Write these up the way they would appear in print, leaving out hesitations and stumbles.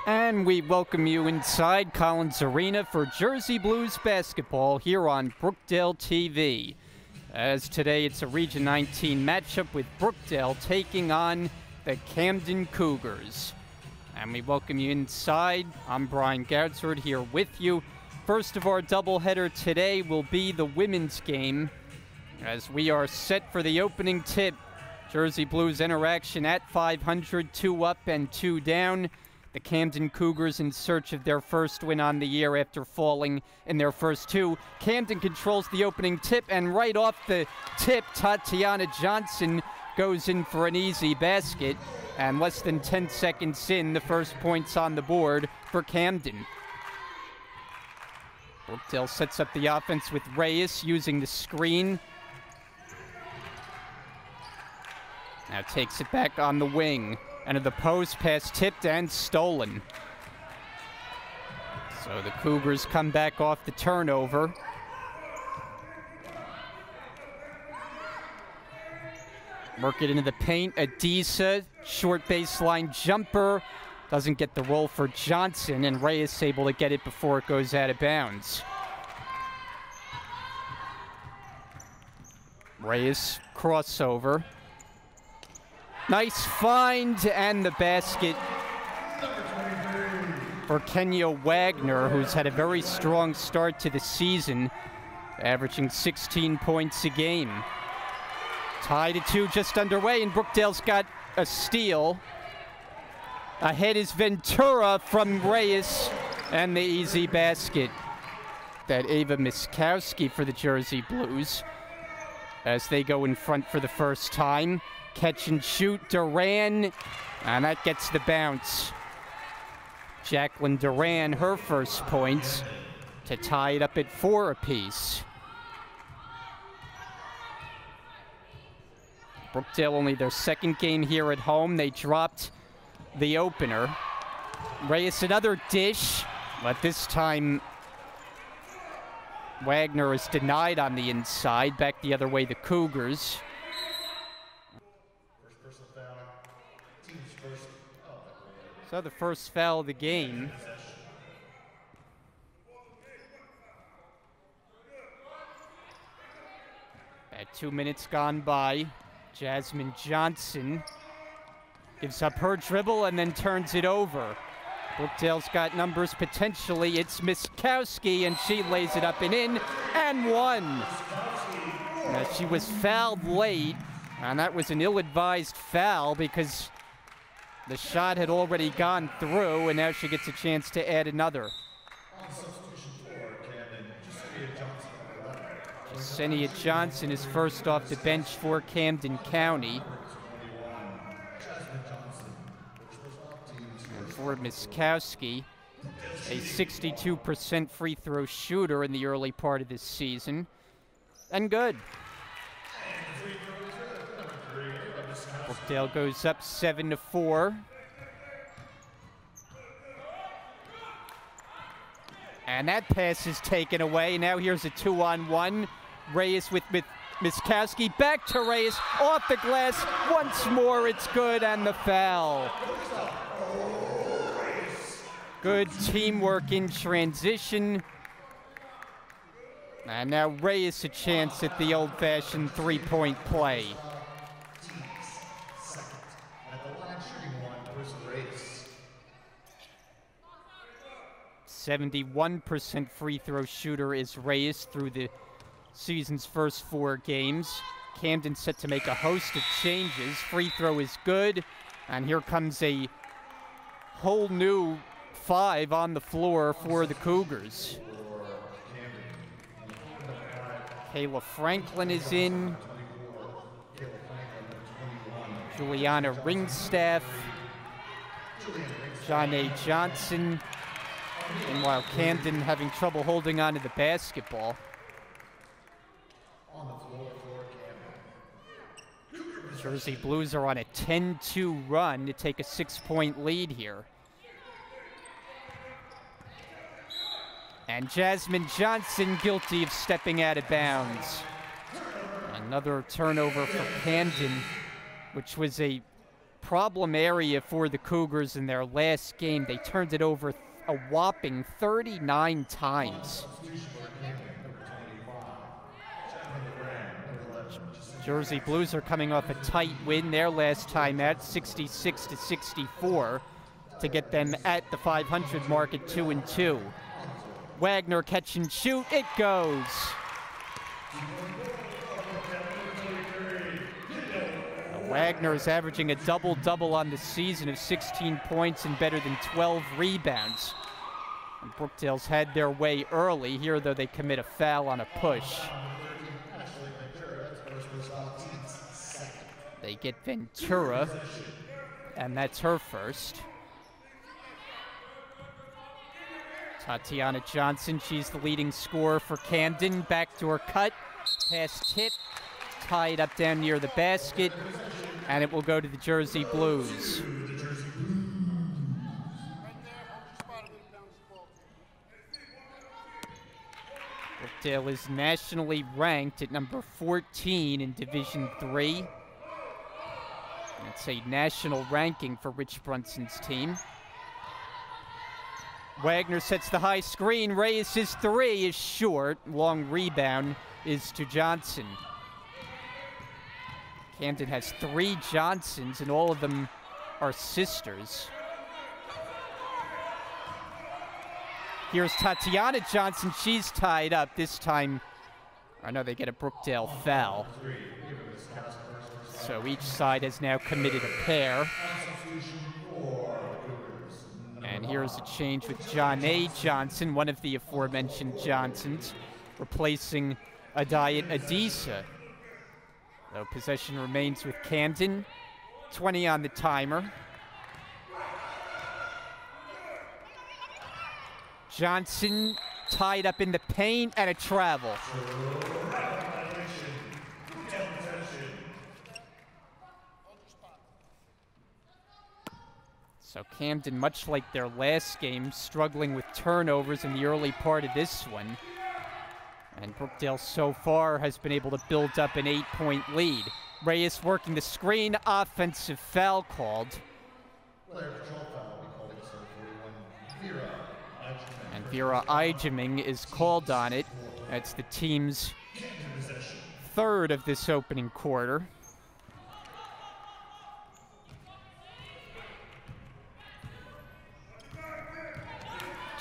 And we welcome you inside Collins Arena for Jersey Blues basketball here on Brookdale TV. As today it's a Region 19 matchup with Brookdale taking on the Camden Cougars. And we welcome you inside. I'm Brian Goudsford here with you. First of our doubleheader today will be the women's game as we are set for the opening tip. Jersey Blues interaction at 500, 2 up and 2 down. The Camden Cougars in search of their first win on the year after falling in their first two. Camden controls the opening tip, and right off the tip, Tatiana Johnson goes in for an easy basket. And less than 10 seconds in, the first points on the board for Camden. Brookdale sets up the offense with Reyes using the screen. Now takes it back on the wing. Under the post, pass tipped and stolen. So the Cougars come back off the turnover. Work it into the paint. Adisa, short baseline jumper. Doesn't get the roll for Johnson, and Reyes able to get it before it goes out of bounds. Reyes crossover. Nice find, and the basket for Kenya Wagner, who's had a very strong start to the season, averaging 16 points a game. Tied at 2, just underway, and Brookdale's got a steal. Ahead is Ventura from Reyes, and the easy basket. That Ava Miskowski for the Jersey Blues as they go in front for the first time. Catch and shoot, Duran, and that gets the bounce. Jacqueline Duran, her first points to tie it up at 4 apiece. Brookdale only their second game here at home. They dropped the opener. Reyes another dish, but this time Wagner is denied on the inside. Back the other way, the Cougars. So the first foul of the game. At 2 minutes gone by, Jasmine Johnson gives up her dribble and then turns it over. Brookdale's got numbers potentially. It's Miskowski, and she lays it up and in, and one. Now, she was fouled late, and that was an ill-advised foul because the shot had already gone through, and now she gets a chance to add another. Jasenia Johnson is first off the bench for Camden County. And for Miskowski, a 62% free throw shooter in the early part of this season. And good. Brookdale goes up 7-4. And that pass is taken away. Now here's a 2-on-1. Reyes with Miskowski. Back to Reyes. Off the glass. Once more, it's good, and the foul. Good teamwork in transition. And now Reyes a chance at the old-fashioned three-point play. 71% free throw shooter is Reyes through the season's first 4 games. Camden set to make a host of changes. Free throw is good, and here comes a whole new 5 on the floor for the Cougars. Kayla Franklin is in. Juliana Ringstaff. Janae Johnson. Meanwhile, Camden having trouble holding on to the basketball. Jersey Blues are on a 10-2 run to take a 6-point lead here. And Jasmine Johnson guilty of stepping out of bounds. Another turnover for Camden, which was a problem area for the Cougars in their last game. They turned it over a whopping 39 times. Jersey Blues are coming off a tight win their last time out, 66-64, to get them at the 500 mark at 2-2. Wagner catch and shoot, it goes. Wagner is averaging a double-double on the season of 16 points and better than 12 rebounds. And Brookdale's had their way early here, though they commit a foul on a push. They get Ventura, and that's her first. Tatiana Johnson, she's the leading scorer for Camden. Backdoor cut, pass tip, tied up down near the basket, and it will go to the Jersey Blues. Brookdale is nationally ranked at number 14 in Division III. That's a national ranking for Rich Brunson's team. Wagner sets the high screen. Reyes' three is short. Long rebound is to Johnson. Camden has 3 Johnsons, and all of them are sisters. Here's Tatiana Johnson. She's tied up. This time, I know they get a Brookdale foul. So each side has now committed a pair. And here's a change with John A. Johnson, one of the aforementioned Johnsons, replacing Adayat Adisa. Though possession remains with Camden. 20 on the timer. Johnson tied up in the paint, and a travel. So Camden, much like their last game, struggling with turnovers in the early part of this one. And Brookdale so far has been able to build up an 8-point lead. Reyes working the screen, offensive foul called. And Vera Ijeming is called on it. That's the team's third of this opening quarter.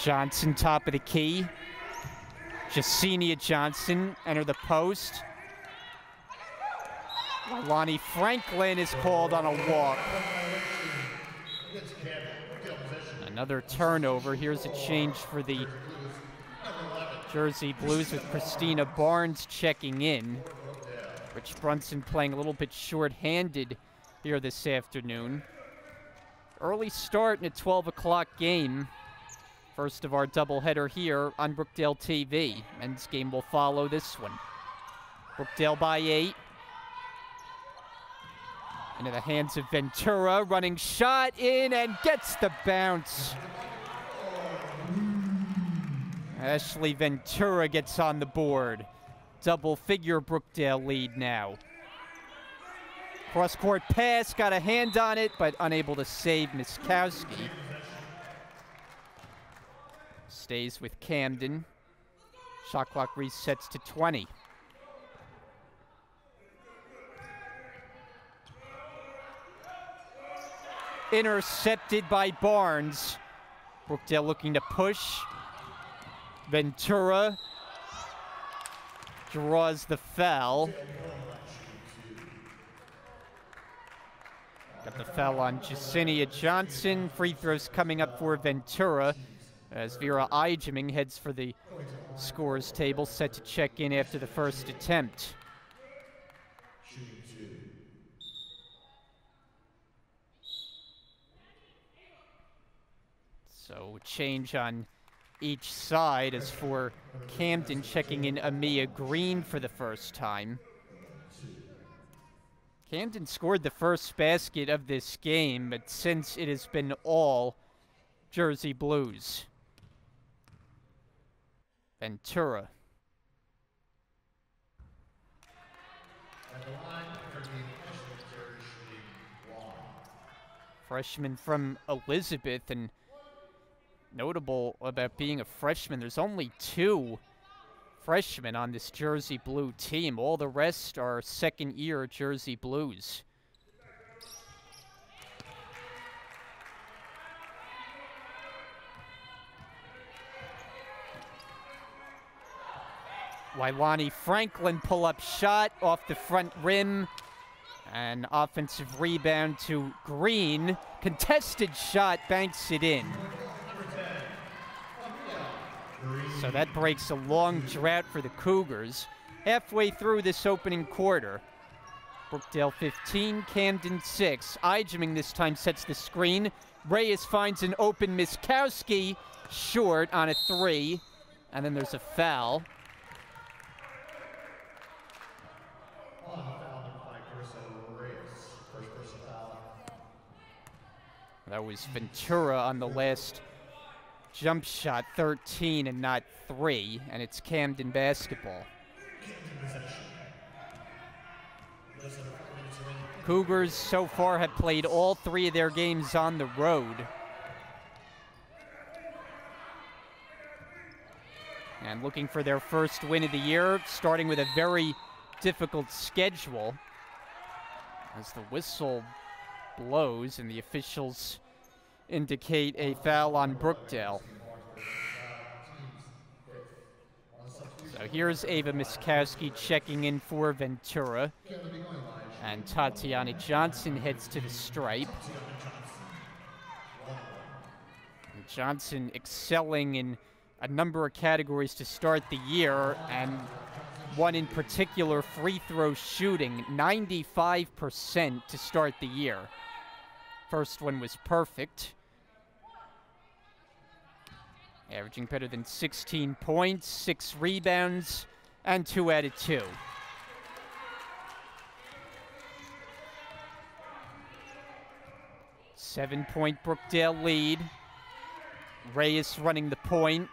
Johnson, top of the key. Jasenia Johnson enter the post. Lonnie Franklin is called on a walk. Another turnover. Here's a change for the Jersey Blues with Christina Barnes checking in. Rich Brunson playing a little bit short-handed here this afternoon. Early start in a 12 o'clock game. First of our doubleheader here on Brookdale TV. Men's game will follow this one. Brookdale by 8. Into the hands of Ventura, running shot in and gets the bounce. Ashley Ventura gets on the board. Double-figure Brookdale lead now. Cross-court pass, got a hand on it, but unable to save Miskowski. Stays with Camden. Shot clock resets to 20. Intercepted by Barnes. Brookdale looking to push. Ventura draws the foul. Got the foul on Jasenia Johnson. Free throws coming up for Ventura as Vera Ijeming heads for the scores table, set to check in after the first attempt. So change on each side as for Camden checking in Amia Green for the first time. Camden scored the first basket of this game, but since it has been all Jersey Blues. Ventura. Freshman from Elizabeth, and notable about being a freshman, there's only 2 freshmen on this Jersey Blue team. All the rest are second-year Jersey Blues. Wailani Franklin pull-up shot off the front rim. An offensive rebound to Green. Contested shot, banks it in. So that breaks a long drought for the Cougars. Halfway through this opening quarter. Brookdale 15, Camden 6. Ijeming this time sets the screen. Reyes finds an open Miskowski, short on a 3. And then there's a foul. That was Ventura on the last jump shot, 13 and not 3, and it's Camden basketball. Cougars so far have played all 3 of their games on the road. And looking for their first win of the year, starting with a very difficult schedule. As the whistle blows and the officials indicate a foul on Brookdale. So here's Ava Miskowski checking in for Ventura. And Tatiana Johnson heads to the stripe. And Johnson excelling in a number of categories to start the year, and one in particular, free throw shooting, 95% to start the year. First one was perfect. Averaging better than 16 points, 6 rebounds, and 2 out of 2. Seven-point Brookdale lead. Reyes running the point.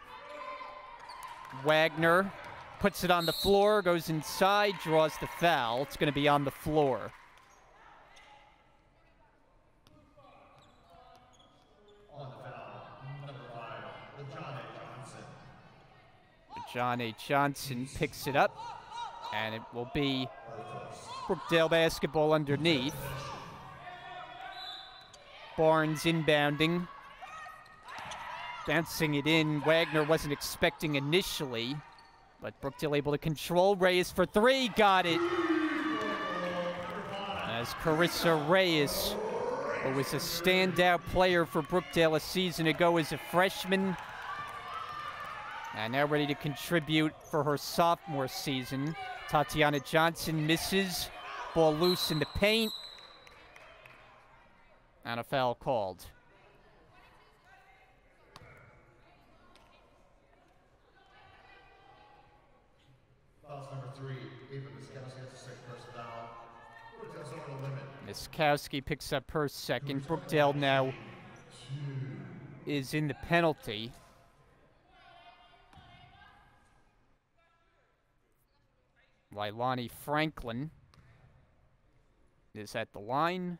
Wagner puts it on the floor, goes inside, draws the foul. It's going to be on the floor. John A. Johnson picks it up, and it will be Brookdale basketball underneath. Barnes inbounding, bouncing it in. Wagner wasn't expecting initially, but Brookdale able to control. Reyes for 3, got it. As Carissa Reyes, who was a standout player for Brookdale a season ago as a freshman, and now ready to contribute for her sophomore season. Tatiana Johnson misses. Ball loose in the paint. And a foul called. Foul number 3. Ava Miskowski has a second personal foul. Brookdale's over the limit. Miskowski picks up her second. Brookdale now is in the penalty. Wailani Franklin is at the line.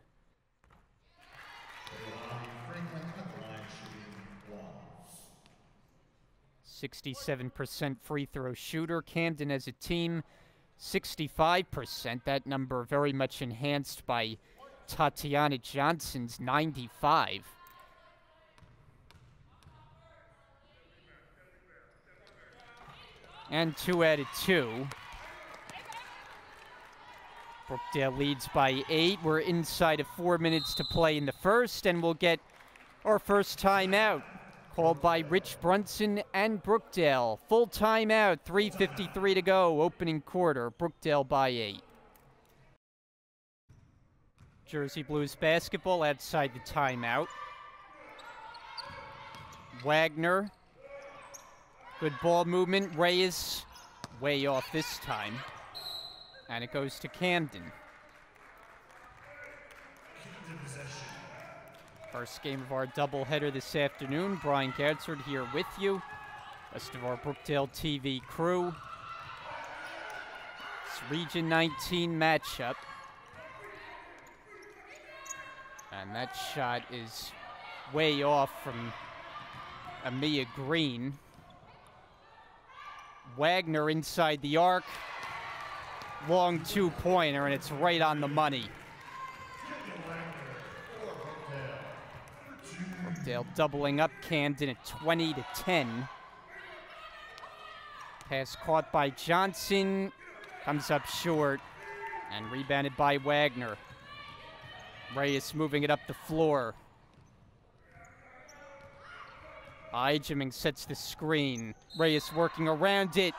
67% free throw shooter. Camden as a team, 65%. That number very much enhanced by Tatiana Johnson's 95. And 2 out of 2. Brookdale leads by 8. We're inside of 4 minutes to play in the first, and we'll get our first timeout called by Rich Brunson and Brookdale. Full timeout, 3:53 to go, opening quarter. Brookdale by 8. Jersey Blues basketball outside the timeout. Wagner. Good ball movement. Reyes way off this time. And it goes to Camden. First game of our doubleheader this afternoon. Brian Gadsford here with you. Rest of our Brookdale TV crew. It's Region 19 matchup. And that shot is way off from Amia Green. Wagner inside the arc. Long two-pointer, and it's right on the money. Brookdale doubling up Camden at 20-10. Pass caught by Johnson. Comes up short and rebounded by Wagner. Reyes moving it up the floor. Ijeming sets the screen. Reyes working around it.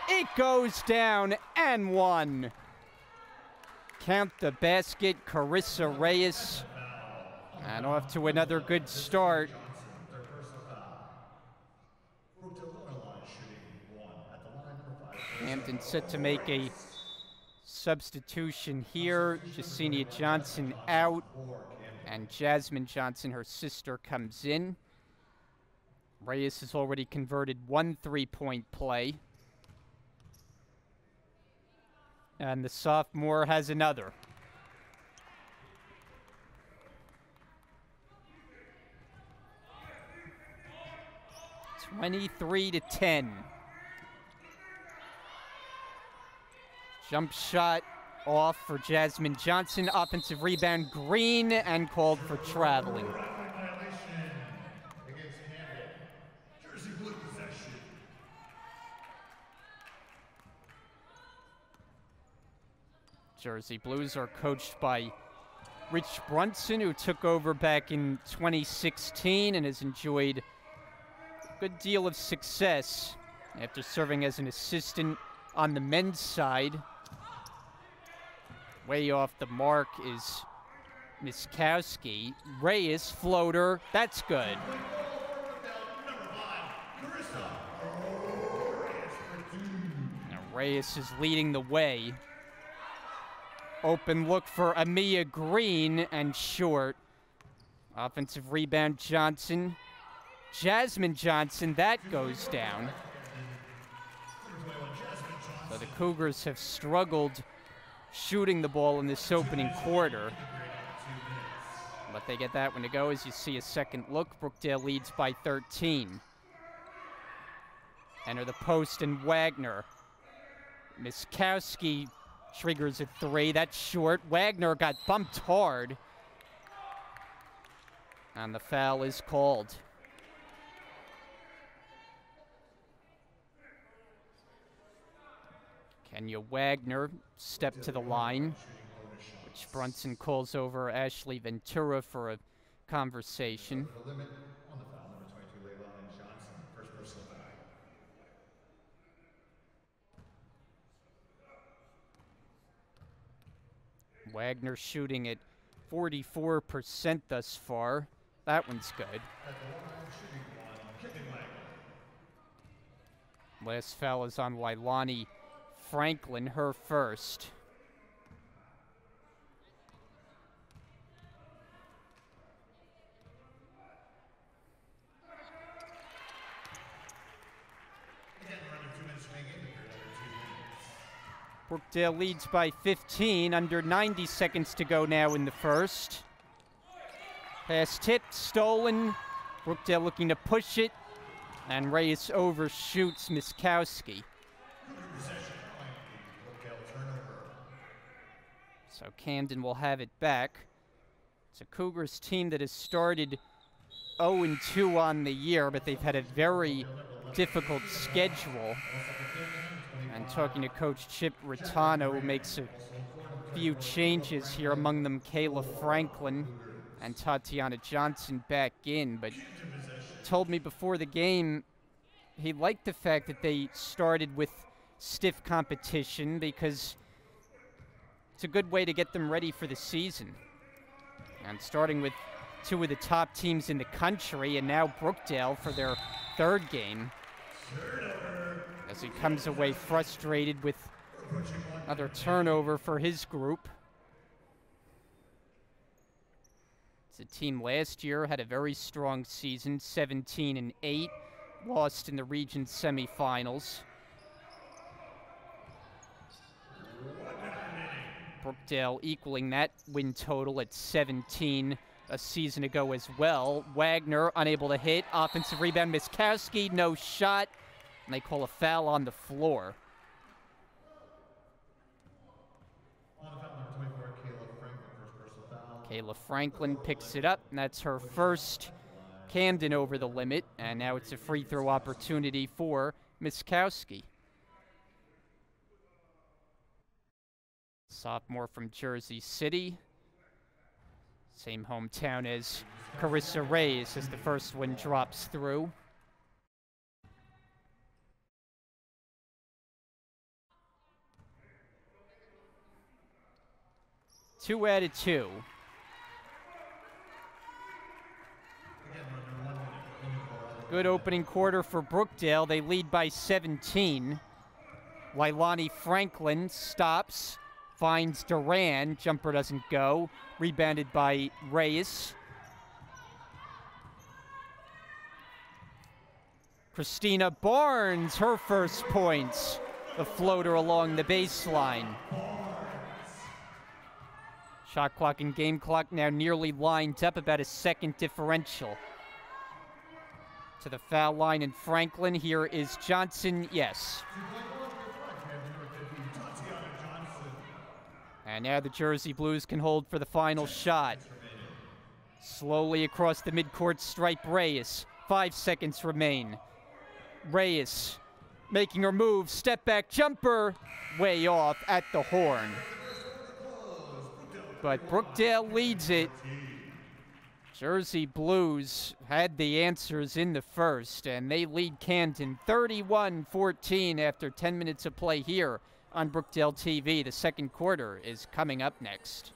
It goes down and one. Count the basket, Carissa Reyes. And off to another good start. Camden set to make a substitution here. Jasenia Johnson out. And Jasmine Johnson, her sister, comes in. Reyes has already converted one three-point play. And the sophomore has another. It's 23-10. Jump shot off for Jasmine Johnson. Offensive rebound, Green, and called for traveling. Jersey Blues are coached by Rich Brunson, who took over back in 2016 and has enjoyed a good deal of success after serving as an assistant on the men's side. Way off the mark is Miskowski. Reyes, floater, that's good. Now Reyes is leading the way. Open look for Amia Green and short. Offensive rebound, Johnson. Jasmine Johnson, that goes down. So the Cougars have struggled shooting the ball in this opening quarter. But they get that one to go as you see a second look. Brookdale leads by 13. Enter the post and Wagner. Miskowski triggers a three. That's short. Wagner got bumped hard. And the foul is called. Kenya Wagner stepped to the line, which Brunson calls over Ashley Ventura for a conversation. Wagner shooting at 44% thus far. That one's good. Last foul is on Leilani Franklin, her first. Brookdale leads by 15, under 90 seconds to go now in the first. Pass tipped, stolen. Brookdale looking to push it, and Reyes overshoots Miskowski. So Camden will have it back. It's a Cougars team that has started 0-2 on the year, but they've had a very difficult schedule. And talking to Coach Chip Rattano, who makes a few changes here, among them Kayla Franklin and Tatiana Johnson back in, but told me before the game he liked the fact that they started with stiff competition because it's a good way to get them ready for the season. And starting with two of the top teams in the country, and now Brookdale for their third game, as he comes away frustrated with another turnover for his group. The team last year had a very strong season, 17-8, lost in the region semifinals. Brookdale equaling that win total at 17 a season ago as well. Wagner unable to hit. Offensive rebound, Miskowski, no shot. And they call a foul on the floor. On foul number 24, Kayla Franklin, first personal foul. Kayla Franklin picks it up, and that's her first. Camden over the limit, and now it's a free throw opportunity for Miskowski. Sophomore from Jersey City. Same hometown as Carissa Reyes as the first one drops through. Two out of two. Good opening quarter for Brookdale. They lead by 17. Wailani Franklin stops, finds Duran. Jumper doesn't go. Rebounded by Reyes. Christina Barnes, her first points. The floater along the baseline. Shot clock and game clock now nearly lined up, about a second differential. To the foul line in Franklin. Here is Johnson. Yes. And now the Jersey Blues can hold for the final shot. Slowly across the midcourt stripe, Reyes. 5 seconds remain. Reyes making her move. Step back jumper. Way off at the horn. But Brookdale leads it. Jersey Blues had the answers in the first, and they lead Camden 31-14 after 10 minutes of play here on Brookdale TV. The second quarter is coming up next.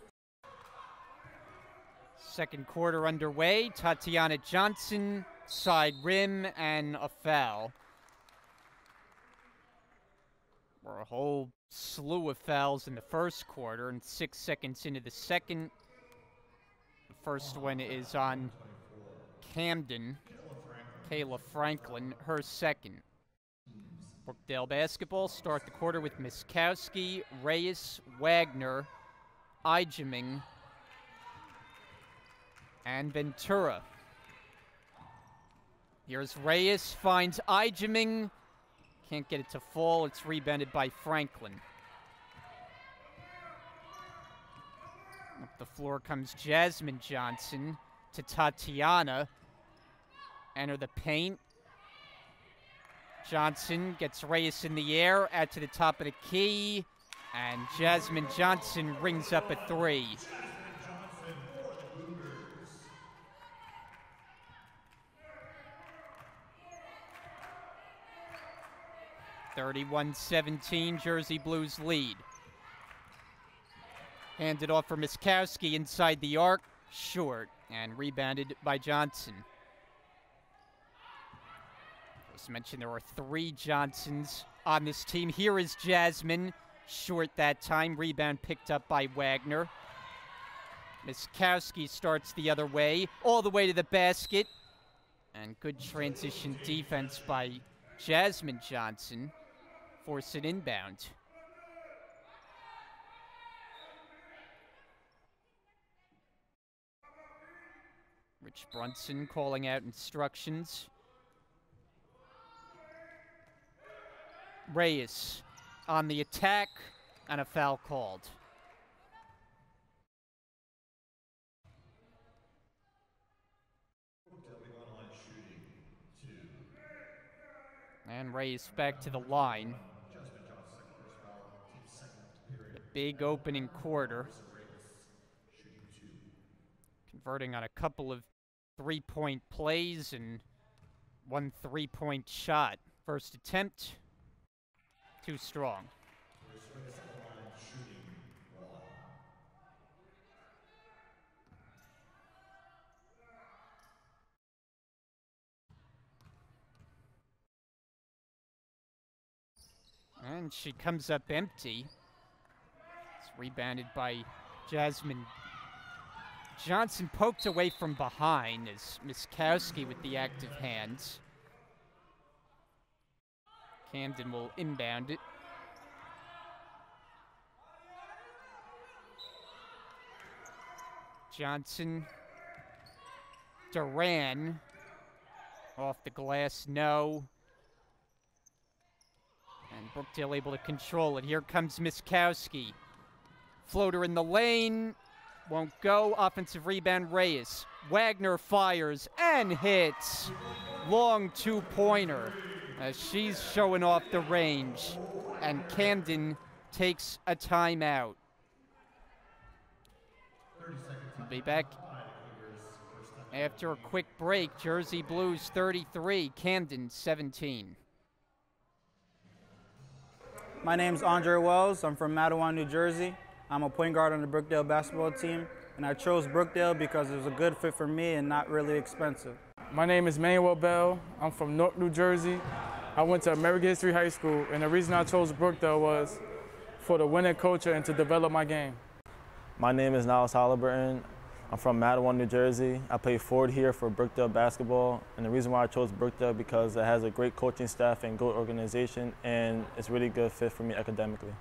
Second quarter underway. Tatiana Johnson, side rim, and a foul. Or a whole slew of fouls in the first quarter, and 6 seconds into the second. The first one is on Camden. Kayla Franklin, her second. Brookdale basketball start the quarter with Miskowski, Reyes, Wagner, Ijeming, and Ventura. Here's Reyes, finds Ijeming. Can't get it to fall. It's rebounded by Franklin. Up the floor comes Jasmine Johnson to Tatiana. Enter the paint. Johnson gets Reyes in the air, out to the top of the key, and Jasmine Johnson rings up a three. 31-17, Jersey Blues lead. Handed off for Miskowski inside the arc, short, and rebounded by Johnson. As mentioned, there are 3 Johnsons on this team. Here is Jasmine, short that time, rebound picked up by Wagner. Miskowski starts the other way, all the way to the basket, and good transition defense by Jasmine Johnson. Force it inbound. Rich Brunson calling out instructions. Reyes on the attack, and a foul called. And Reyes back to the line. The big opening quarter. Converting on a couple of three-point plays and 1 3-point shot. First attempt, too strong. And she comes up empty. It's rebounded by Jasmine Johnson, poked away from behind as Miskowski with the active hands. Camden will inbound it. Johnson Duran. Off the glass, no. And Brookdale able to control it. Here comes Miskowski. Floater in the lane. Won't go. Offensive rebound, Reyes. Wagner fires and hits. Long two-pointer as she's showing off the range. And Camden takes a timeout. We'll be back after a quick break. Jersey Blues 33, Camden 17. My name's Andre Wells. I'm from Matawan, New Jersey. I'm a point guard on the Brookdale basketball team, and I chose Brookdale because it was a good fit for me and not really expensive. My name is Manuel Bell. I'm from Newark, New Jersey. I went to American History High School, and the reason I chose Brookdale was for the winning culture and to develop my game. My name is Niles Halliburton. I'm from Matawan, New Jersey. I play forward here for Brookdale basketball, and the reason why I chose Brookdale because it has a great coaching staff and good organization, and it's a really good fit for me academically.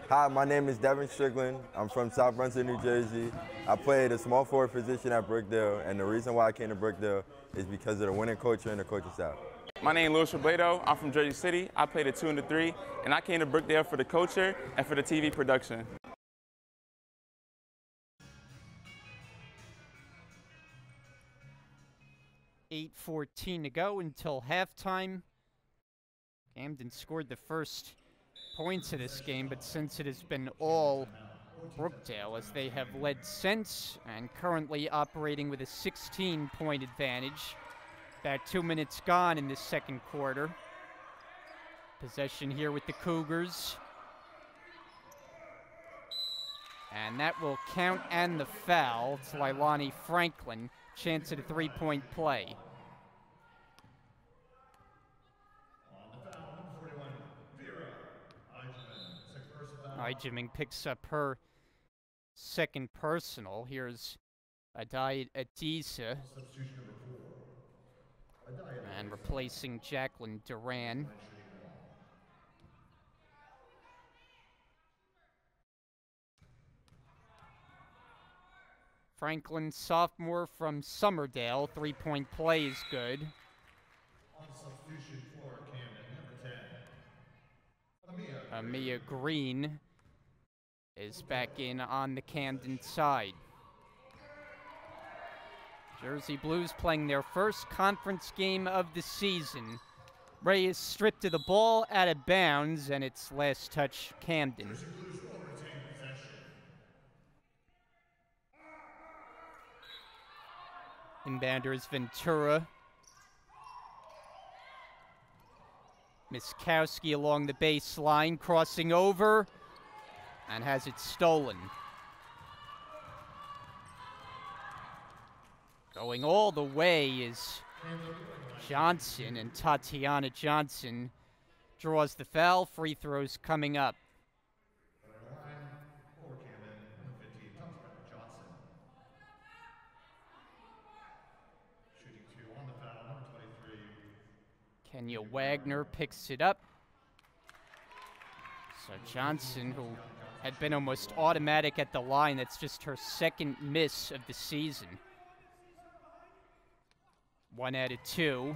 Hi, my name is Devin Strickland. I'm from South Brunswick, New Jersey. I played a small forward position at Brookdale, and the reason why I came to Brookdale is because of the winning culture and the coaching staff. My name is Louis Robledo. I'm from Jersey City. I played a 2 and a 3, and I came to Brookdale for the culture and for the TV production. .14 to go until halftime. Camden scored the first points of this game, but since it has been all Brookdale as they have led since and currently operating with a 16-point advantage. About 2 minutes gone in this second quarter. Possession here with the Cougars. And that will count and the foul. It's Leilani Franklin. Chance at a three-point play. Ijiming picks up her second personal. Here's Adai Adisa. And replacing Jacqueline Duran. Franklin, sophomore from Summerdale. Three-point play is good. On substitution for Camden, number 10, Amia Green is back in on the Camden side. Jersey Blues playing their first conference game of the season. Reyes stripped of the ball out of bounds, and it's last touch Camden. Inbounder is Ventura. Miskowski along the baseline, crossing over, and has it stolen. Going all the way is Johnson, and Tatiana Johnson draws the foul. Free throws coming up. Kenya Wagner picks it up. So Johnson, who had been almost automatic at the line, that's just her second miss of the season. 1 out of 2.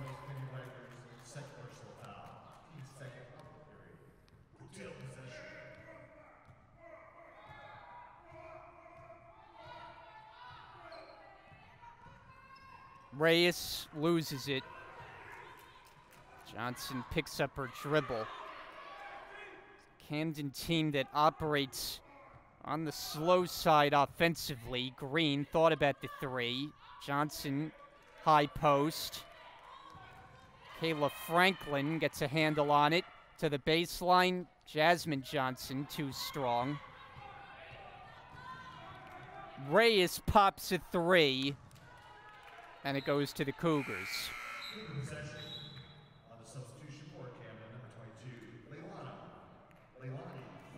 Reyes loses it. Johnson picks up her dribble. Camden team that operates on the slow side offensively. Green thought about the three. Johnson, high post. Kayla Franklin gets a handle on it. To the baseline, Jasmine Johnson, too strong. Reyes pops a three, and it goes to the Cougars.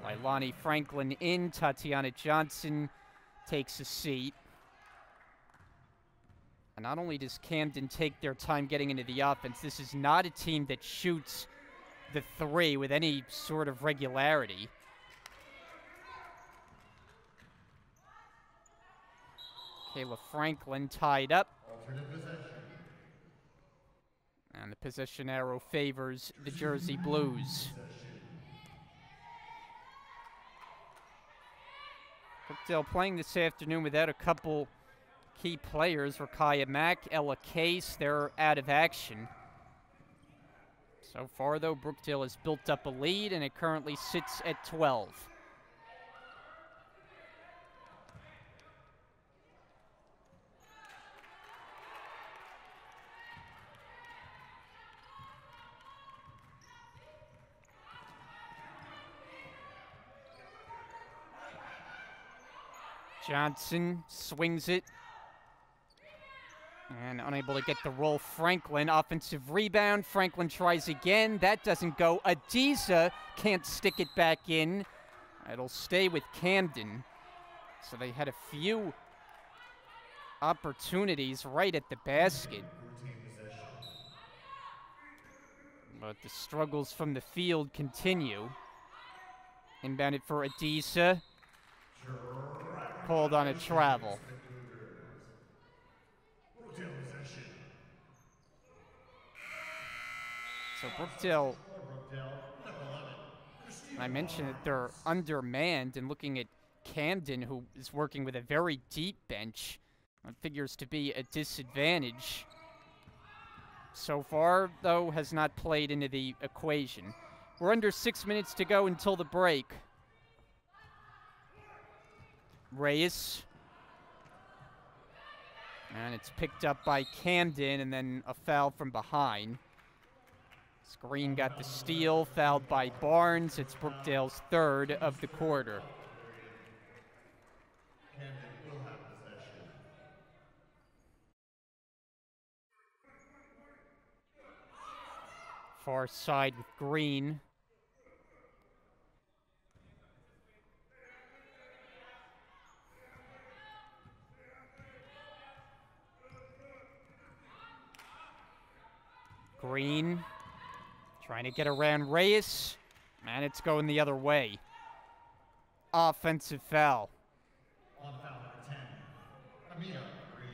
Leilani Franklin in. Tatiana Johnson takes a seat. And not only does Camden take their time getting into the offense, this is not a team that shoots the three with any sort of regularity. Kayla Franklin tied up. And the possession arrow favors the Jersey Blues. Brookdale playing this afternoon without a couple key players. Rakaya Mack, Ella Case, they're out of action. So far, though, Brookdale has built up a lead, and it currently sits at 12. Johnson swings it. And unable to get the roll, Franklin. Offensive rebound. Franklin tries again. That doesn't go. Adiza can't stick it back in. It'll stay with Camden. So they had a few opportunities right at the basket. But the struggles from the field continue. Inbounded for Adiza. Called on a travel. So Brookdale, I mentioned that they're undermanned, and looking at Camden, who is working with a very deep bench, it figures to be a disadvantage. So far, though, has not played into the equation. We're under 6 minutes to go until the break. Reyes. And it's picked up by Camden, and then a foul from behind. Green got the steal, fouled by Barnes. It's Brookdale's third of the quarter. Far side with Green. Green. Trying to get around Reyes, and it's going the other way. Offensive foul. On foul number 10, Amina Green.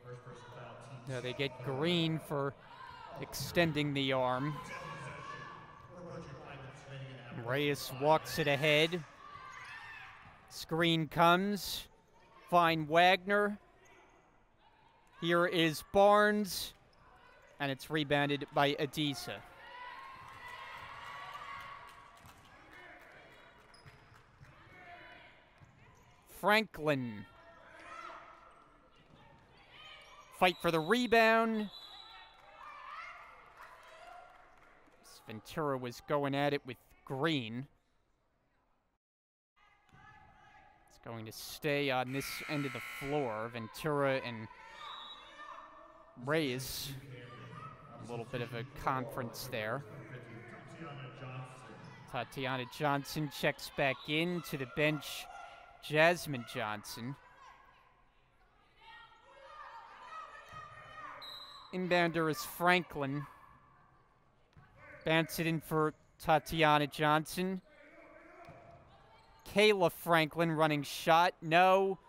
First person foul, team. Now they get Green for extending the arm. Reyes walks it ahead. Screen comes. Find Wagner. Here is Barnes. And it's rebounded by Adiza. Franklin. Fight for the rebound. Ventura was going at it with Green. It's going to stay on this end of the floor. Ventura and Reyes. A little bit of a conference there. Tatiana Johnson checks back in to the bench. Jasmine Johnson. Inbounder is Franklin. Bounce it in for Tatiana Johnson. Kayla Franklin running shot. No.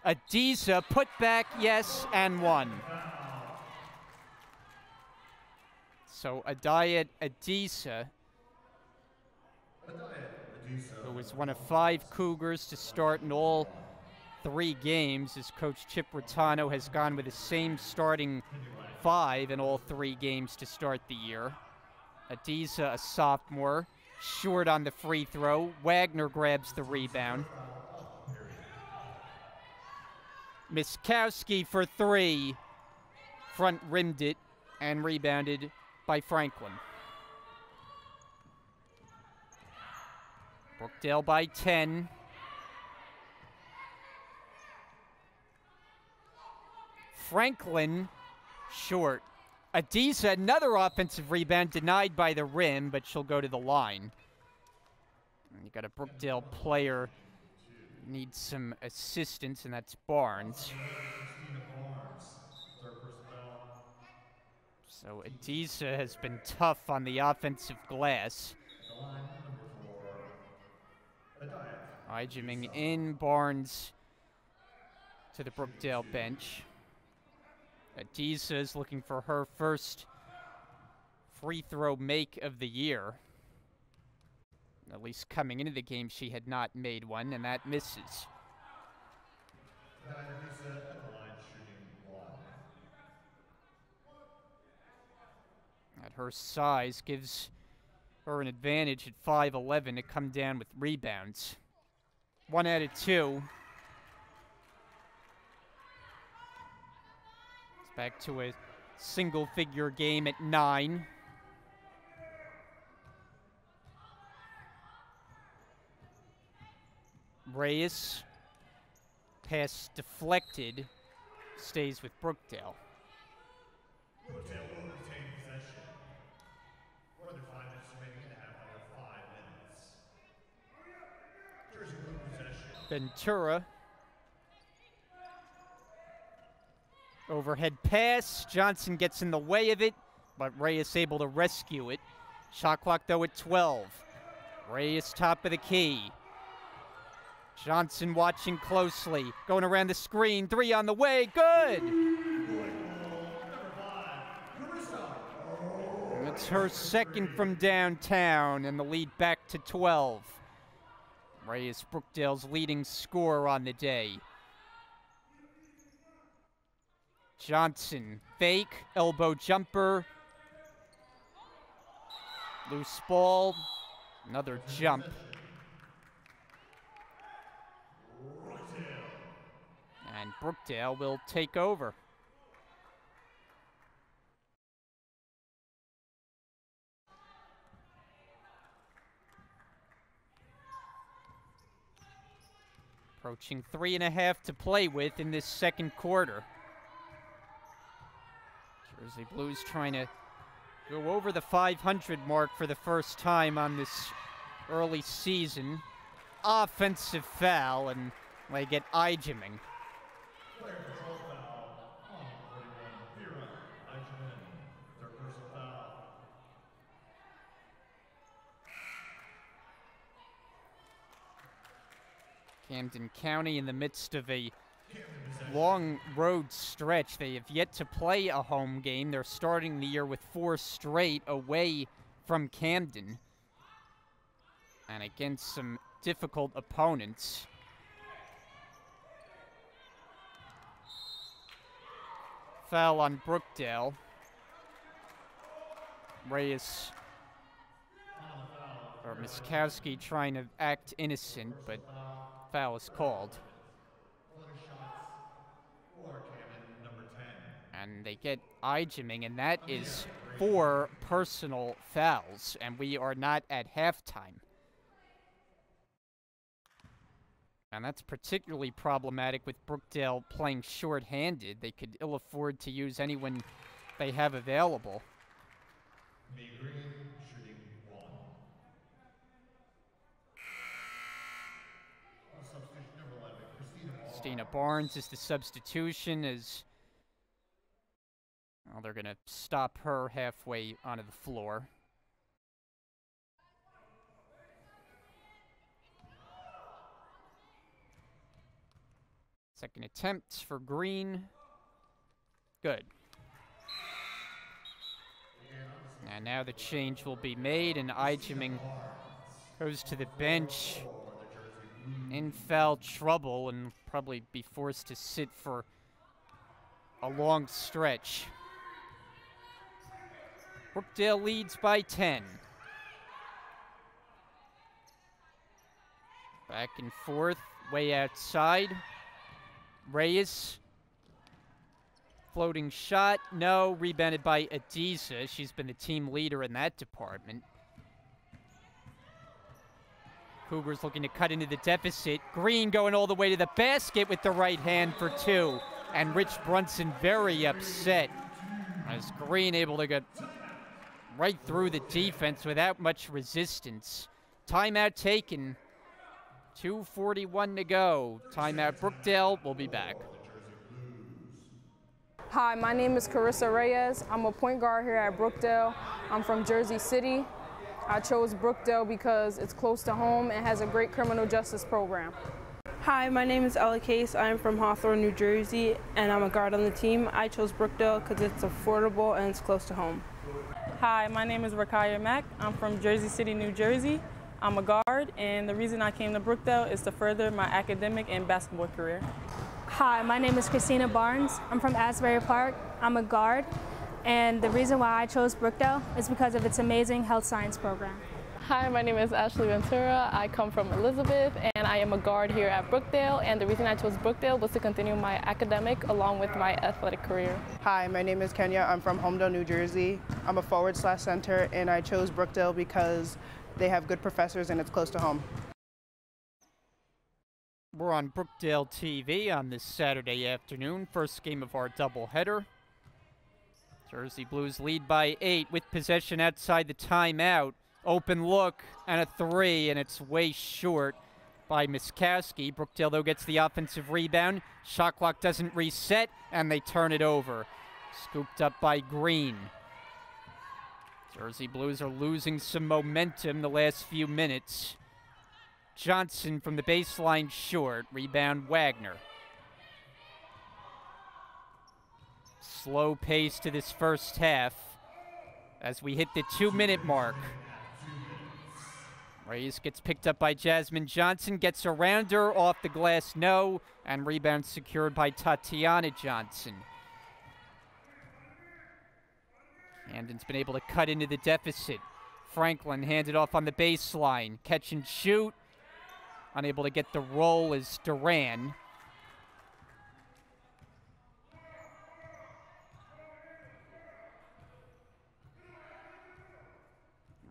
Adiza put back, yes, and one. So Adayat Adiza, who was one of 5 Cougars to start in all 3 games, as Coach Chip Rattano has gone with the same starting 5 in all 3 games to start the year. Adiza, a sophomore, short on the free throw. Wagner grabs the rebound. Miskowski for 3. Front rimmed it and rebounded by Franklin. Brookdale by 10. Franklin short. Adiza, another offensive rebound denied by the rim, but she'll go to the line. And you got a Brookdale player needs some assistance, and that's Barnes. So Adiza has been tough on the offensive glass. Ijiming in, Barnes to the Brookdale bench. Adiza is looking for her first free throw make of the year. At least coming into the game, she had not made one, and that misses. At her size gives her an advantage at 5'11" to come down with rebounds. 1 out of 2. It's back to a single-figure game at 9. Reyes, pass deflected, stays with Brookdale. Brookdale will retain possession. More than 5 minutes remaining in the half, under 5 minutes. Jersey Blue possession. Ventura. Overhead pass. Johnson gets in the way of it, but Reyes able to rescue it. Shot clock, though, at 12. Reyes top of the key. Johnson watching closely. Going around the screen. 3 on the way. Good! It's her second from downtown, and the lead back to 12. Reyes, Brookdale's leading scorer on the day. Johnson, fake, elbow jumper. Loose ball, another jump. And Brookdale will take over. Approaching 3.5 to play with in this second quarter. Jersey Blues trying to go over the 500 mark for the first time on this early season. Offensive foul, and they get eye-jimming. Player control foul on 41. Vera Eichmann, their personal foul. Camden County in the midst of a long road stretch. They have yet to play a home game. They're starting the year with 4 straight away from Camden, and against some difficult opponents. Foul on Brookdale. Reyes, or Miskowski, trying to act innocent, but foul is called. And they get eye-jimming, and that is 4 personal fouls, and we are not at halftime. And that's particularly problematic with Brookdale playing short-handed. They could ill afford to use anyone they have available. Green shooting 1. Substitution number 11, Christina Barnes is the substitution, as well, they're going to stop her halfway onto the floor. Second attempt for Green. Good. And now the change will be made, and eye-jimming goes to the bench in foul trouble and probably be forced to sit for a long stretch. Brookdale leads by 10. Back and forth, way outside. Reyes, floating shot, no, rebounded by Adiza. She's been the team leader in that department. Cougars looking to cut into the deficit. Green going all the way to the basket with the right hand for 2. And Rich Brunson very upset, as Green able to get right through the defense without much resistance. Timeout taken. 2:41 to go. Timeout Brookdale. We'll be back. Hi, my name is Carissa Reyes. I'm a point guard here at Brookdale. I'm from Jersey City. I chose Brookdale because it's close to home and has a great criminal justice program. Hi, my name is Ella Case. I'm from Hawthorne, New Jersey, and I'm a guard on the team. I chose Brookdale because it's affordable and it's close to home. Hi, my name is Rakaya Mack. I'm from Jersey City, New Jersey. I'm a guard, and the reason I came to Brookdale is to further my academic and basketball career. Hi, my name is Christina Barnes. I'm from Asbury Park. I'm a guard, and the reason why I chose Brookdale is because of its amazing health science program. Hi, my name is Ashley Ventura. I come from Elizabeth, and I am a guard here at Brookdale, and the reason I chose Brookdale was to continue my academic along with my athletic career. Hi, my name is Kenya. I'm from Homedale, New Jersey. I'm a forward/center, and I chose Brookdale because they have good professors and it's close to home. We're on Brookdale TV on this Saturday afternoon, first game of our doubleheader. Jersey Blues lead by 8 with possession outside the timeout. Open look and a 3, and it's way short by Miskowski. Brookdale, though, gets the offensive rebound. Shot clock doesn't reset, and they turn it over. Scooped up by Green. Jersey Blues are losing some momentum the last few minutes. Johnson from the baseline short. Rebound Wagner. Slow pace to this first half as we hit the 2-minute mark. Reyes gets picked up by Jasmine Johnson, gets around her, off the glass, no, and rebound secured by Tatiana Johnson. Camden's been able to cut into the deficit. Franklin handed off on the baseline, catch and shoot. Unable to get the roll is Duran.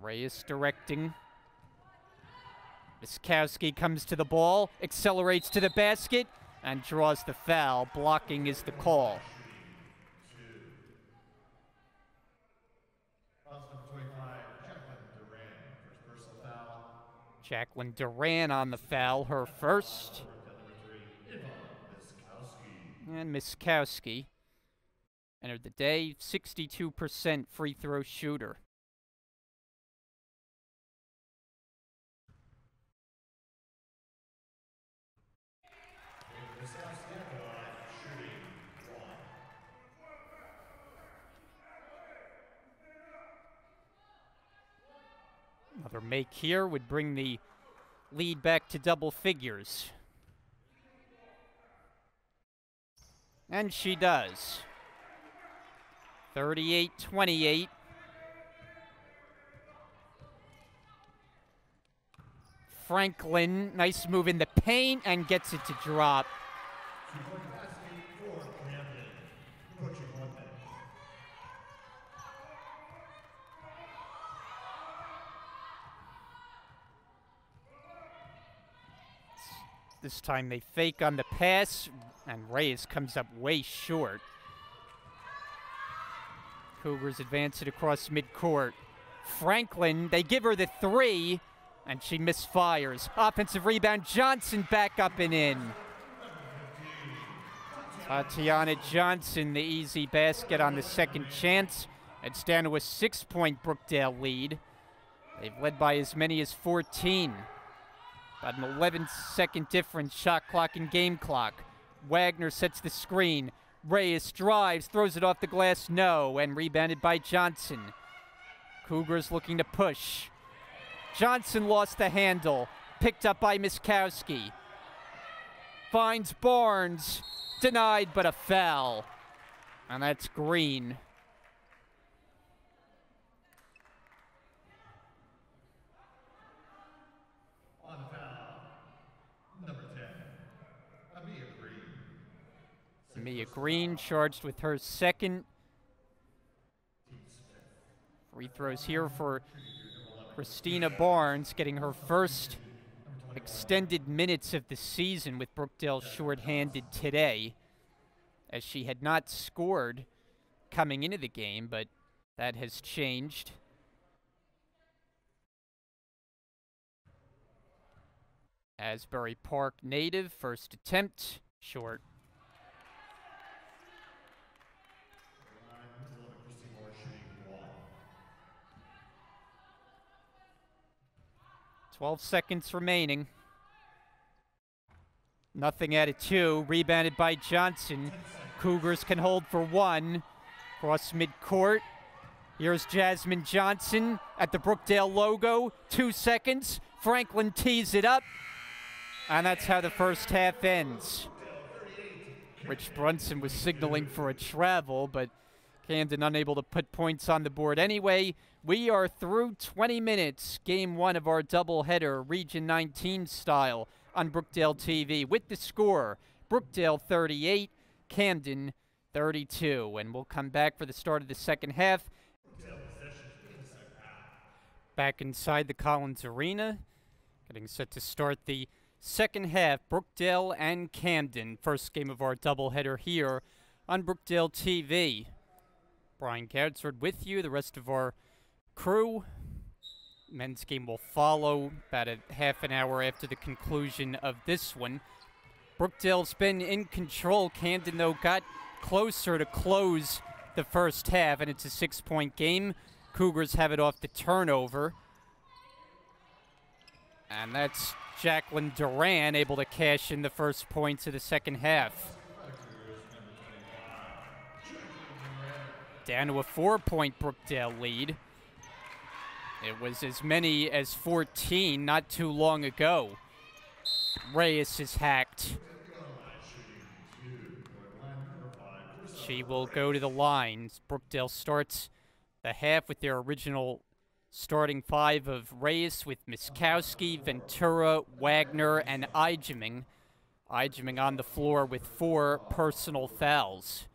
Reyes directing. Miskowski comes to the ball, accelerates to the basket, and draws the foul. Blocking is the call. Jacqueline Duran on the foul, her first. And Miskowski entered the day, 62% free throw shooter. Another make here would bring the lead back to double figures. And she does. 38-28. Franklin, nice move in the paint and gets it to drop. This time they fake on the pass, and Reyes comes up way short. Cougars advance it across midcourt. Franklin, they give her the 3, and she misfires. Offensive rebound, Johnson back up and in. Tatiana Johnson, the easy basket on the second chance. It's down to a 6-point Brookdale lead. They've led by as many as 14. About an 11-second difference, shot clock and game clock. Wagner sets the screen. Reyes drives, throws it off the glass, no, and rebounded by Johnson. Cougars looking to push. Johnson lost the handle, picked up by Miskowski. Finds Barnes, denied but a foul. And that's Green. Mia Green charged with her second. Free throws here for Christina Barnes, getting her first extended minutes of the season with Brookdale shorthanded today, as she had not scored coming into the game, but that has changed. Asbury Park native, first attempt, short. 12 seconds remaining. Nothing out of 2. Rebounded by Johnson. Cougars can hold for 1. Cross midcourt. Here's Jasmine Johnson at the Brookdale logo. 2 seconds. Franklin tees it up. And that's how the first half ends. Rich Brunson was signaling for a travel, but Camden unable to put points on the board. Anyway, we are through 20 minutes. Game 1 of our doubleheader, Region 19 style, on Brookdale TV. With the score, Brookdale 38, Camden 32. And we'll come back for the start of the second half. Back inside the Collins Arena, getting set to start the second half, Brookdale and Camden. First game of our doubleheader here on Brookdale TV. Brian Gadsford with you, the rest of our crew. Men's game will follow about a half an hour after the conclusion of this one. Brookdale's been in control. Camden, though, got closer to close the first half, and it's a 6-point game. Cougars have it off the turnover. And that's Jacqueline Duran able to cash in the first points of the second half. Down to a 4-point Brookdale lead. It was as many as 14 not too long ago. Reyes is hacked. She will go to the line. Brookdale starts the half with their original starting 5 of Reyes with Miskowski, Ventura, Wagner, and Ijeming. Ijeming on the floor with 4 personal fouls.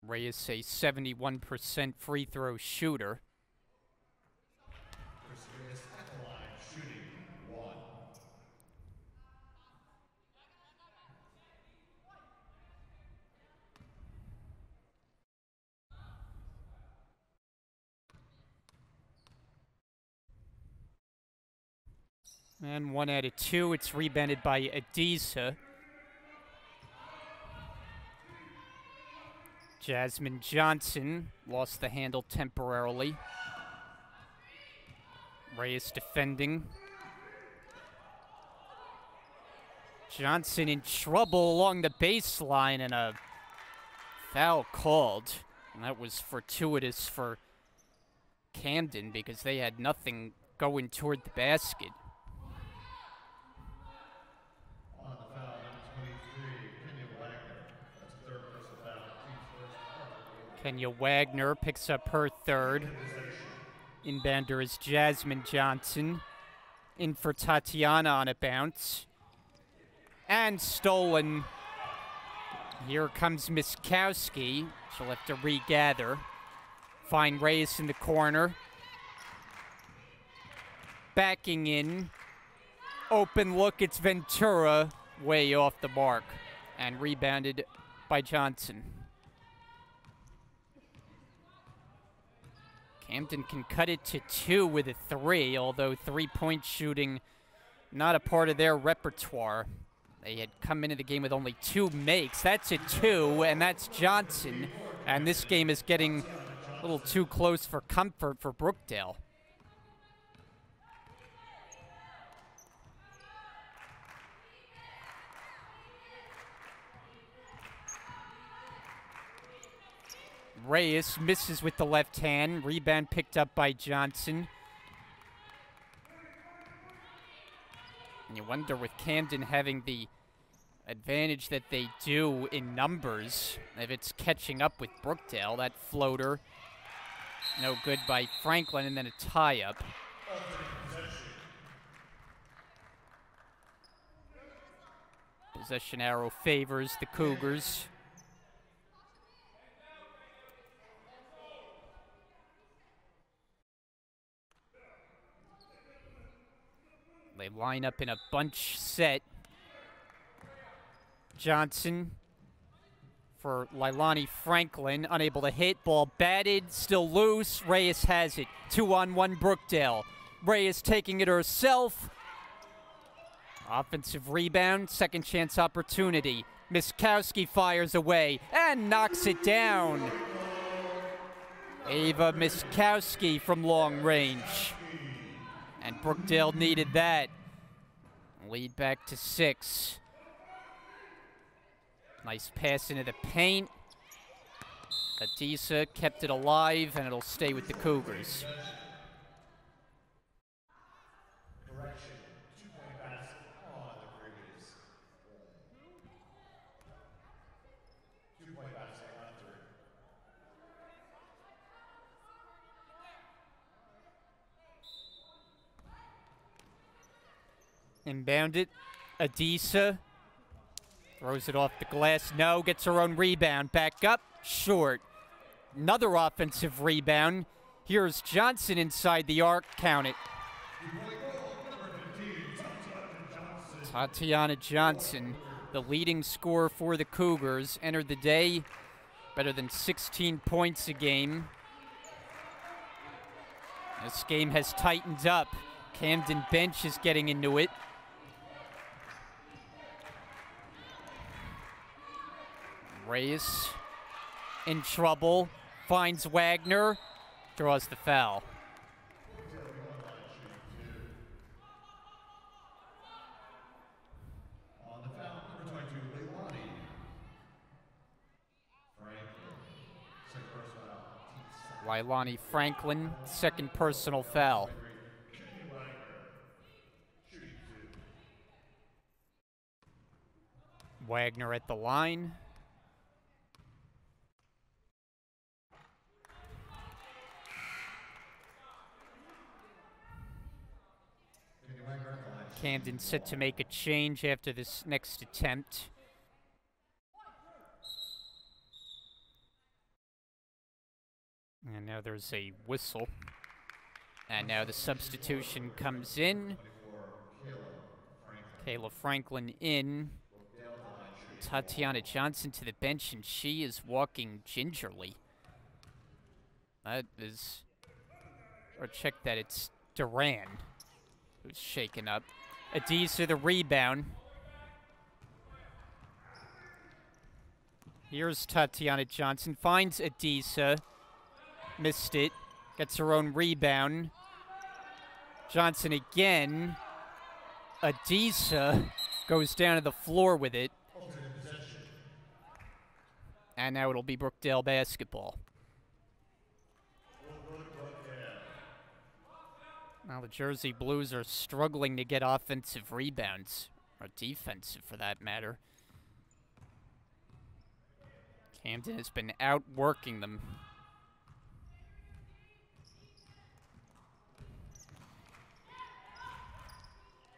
Reyes a 71% free throw shooter. And 1 out of 2. It's rebounded by Adisa. Jasmine Johnson lost the handle temporarily. Reyes defending. Johnson in trouble along the baseline, and a foul called. And that was fortuitous for Camden because they had nothing going toward the basket. Kenya Wagner picks up her third. Inbounder is Jasmine Johnson. In for Tatiana on a bounce. And stolen. Here comes Miskowski. She'll have to regather. Find Reyes in the corner. Backing in. Open look, it's Ventura. Way off the mark. And rebounded by Johnson. Camden can cut it to 2 with a 3, although 3-point shooting not a part of their repertoire. They had come into the game with only 2 makes. That's a 2, and that's Johnson. And this game is getting a little too close for comfort for Brookdale. Reyes misses with the left hand. Rebound picked up by Johnson. And you wonder, with Camden having the advantage that they do in numbers, if it's catching up with Brookdale. That floater, no good by Franklin, and then a tie-up. Possession arrow favors the Cougars. They line up in a bunch set. Johnson for Leilani Franklin, unable to hit. Ball batted, still loose. Reyes has it. 2-on-1 Brookdale. Reyes taking it herself. Offensive rebound, second chance opportunity. Miskowski fires away and knocks it down. Ava Miskowski from long range. And Brookdale needed that. Lead back to 6. Nice pass into the paint. Adisa kept it alive, and it'll stay with the Cougars. Correction, 2-point basket on the Cougars. 2-point basket on 3. Inbound it. Adisa throws it off the glass. No, gets her own rebound. Back up, short. Another offensive rebound. Here's Johnson inside the arc. Count it. Tatiana Johnson, the leading scorer for the Cougars, entered the day better than 16 points a game. This game has tightened up. Camden bench is getting into it. Reyes in trouble, finds Wagner, draws the foul. On the foul, number 22, Leilani. Leilani Franklin, second personal foul. Wagner at the line. Camden set to make a change after this next attempt. And now there's a whistle. And now the substitution comes in. Kayla Franklin in. Tatiana Johnson to the bench, and she is walking gingerly. That is... Or check that, it's Duran who's shaken up. Adisa the rebound. Here's Tatiana Johnson, finds Adisa. Missed it. Gets her own rebound. Johnson again. Adisa goes down to the floor with it. And now it'll be Brookdale basketball. Now the Jersey Blues are struggling to get offensive rebounds, or defensive for that matter. Camden has been outworking them.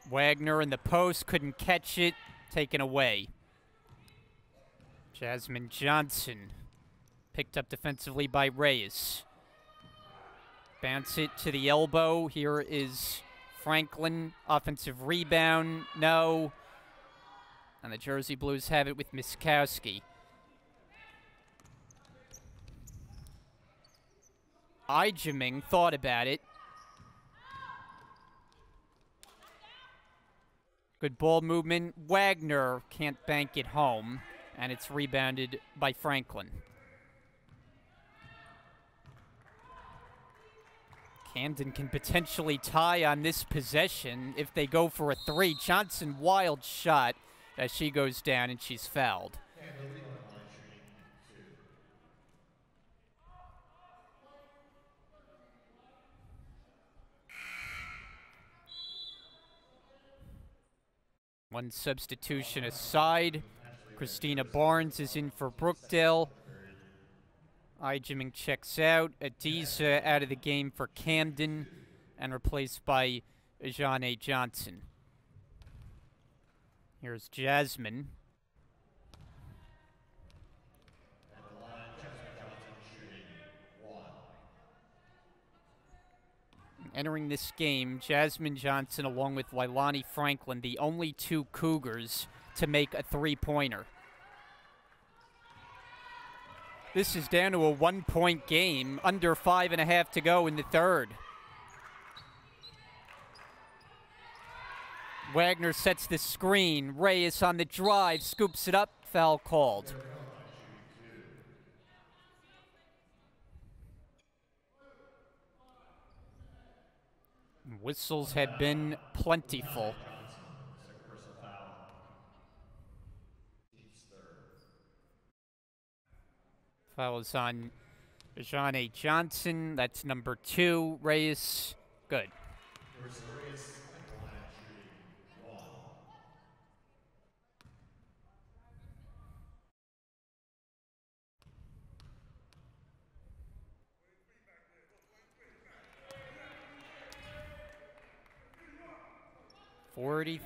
Wagner in the post, couldn't catch it, taken away. Jasmine Johnson, picked up defensively by Reyes. Bounce it to the elbow. Here is Franklin, offensive rebound, no. And the Jersey Blues have it with Miskowski. Ijeming thought about it. Good ball movement. Wagner can't bank it home, and it's rebounded by Franklin. Camden can potentially tie on this possession if they go for a three. Johnson, wild shot as she goes down, and she's fouled. One substitution aside. Christina Barnes is in for Brookdale. Ijeming checks out. Adisa out of the game for Camden and replaced by Ajane Johnson. Here's Jasmine. Entering this game, Jasmine Johnson along with Leilani Franklin, the only two Cougars to make a three-pointer. This is down to a 1-point game, under 5.5 to go in the third. Wagner sets the screen. Reyes on the drive, scoops it up, foul called. Whistles have been plentiful. Foul is on Ajane Johnson. That's number 2. Reyes, good. Reyes at the line shooting 1.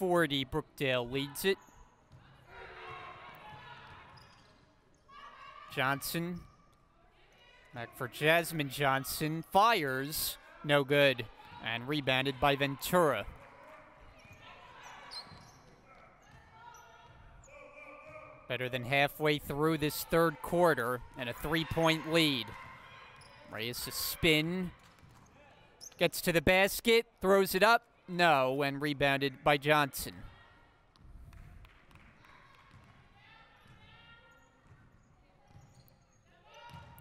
(43-40). Brookdale leads it. Johnson. Back for Jasmine Johnson. Fires. No good. And rebounded by Ventura. Better than halfway through this third quarter and a 3-point lead. Reyes a spin. Gets to the basket. Throws it up. No. And rebounded by Johnson.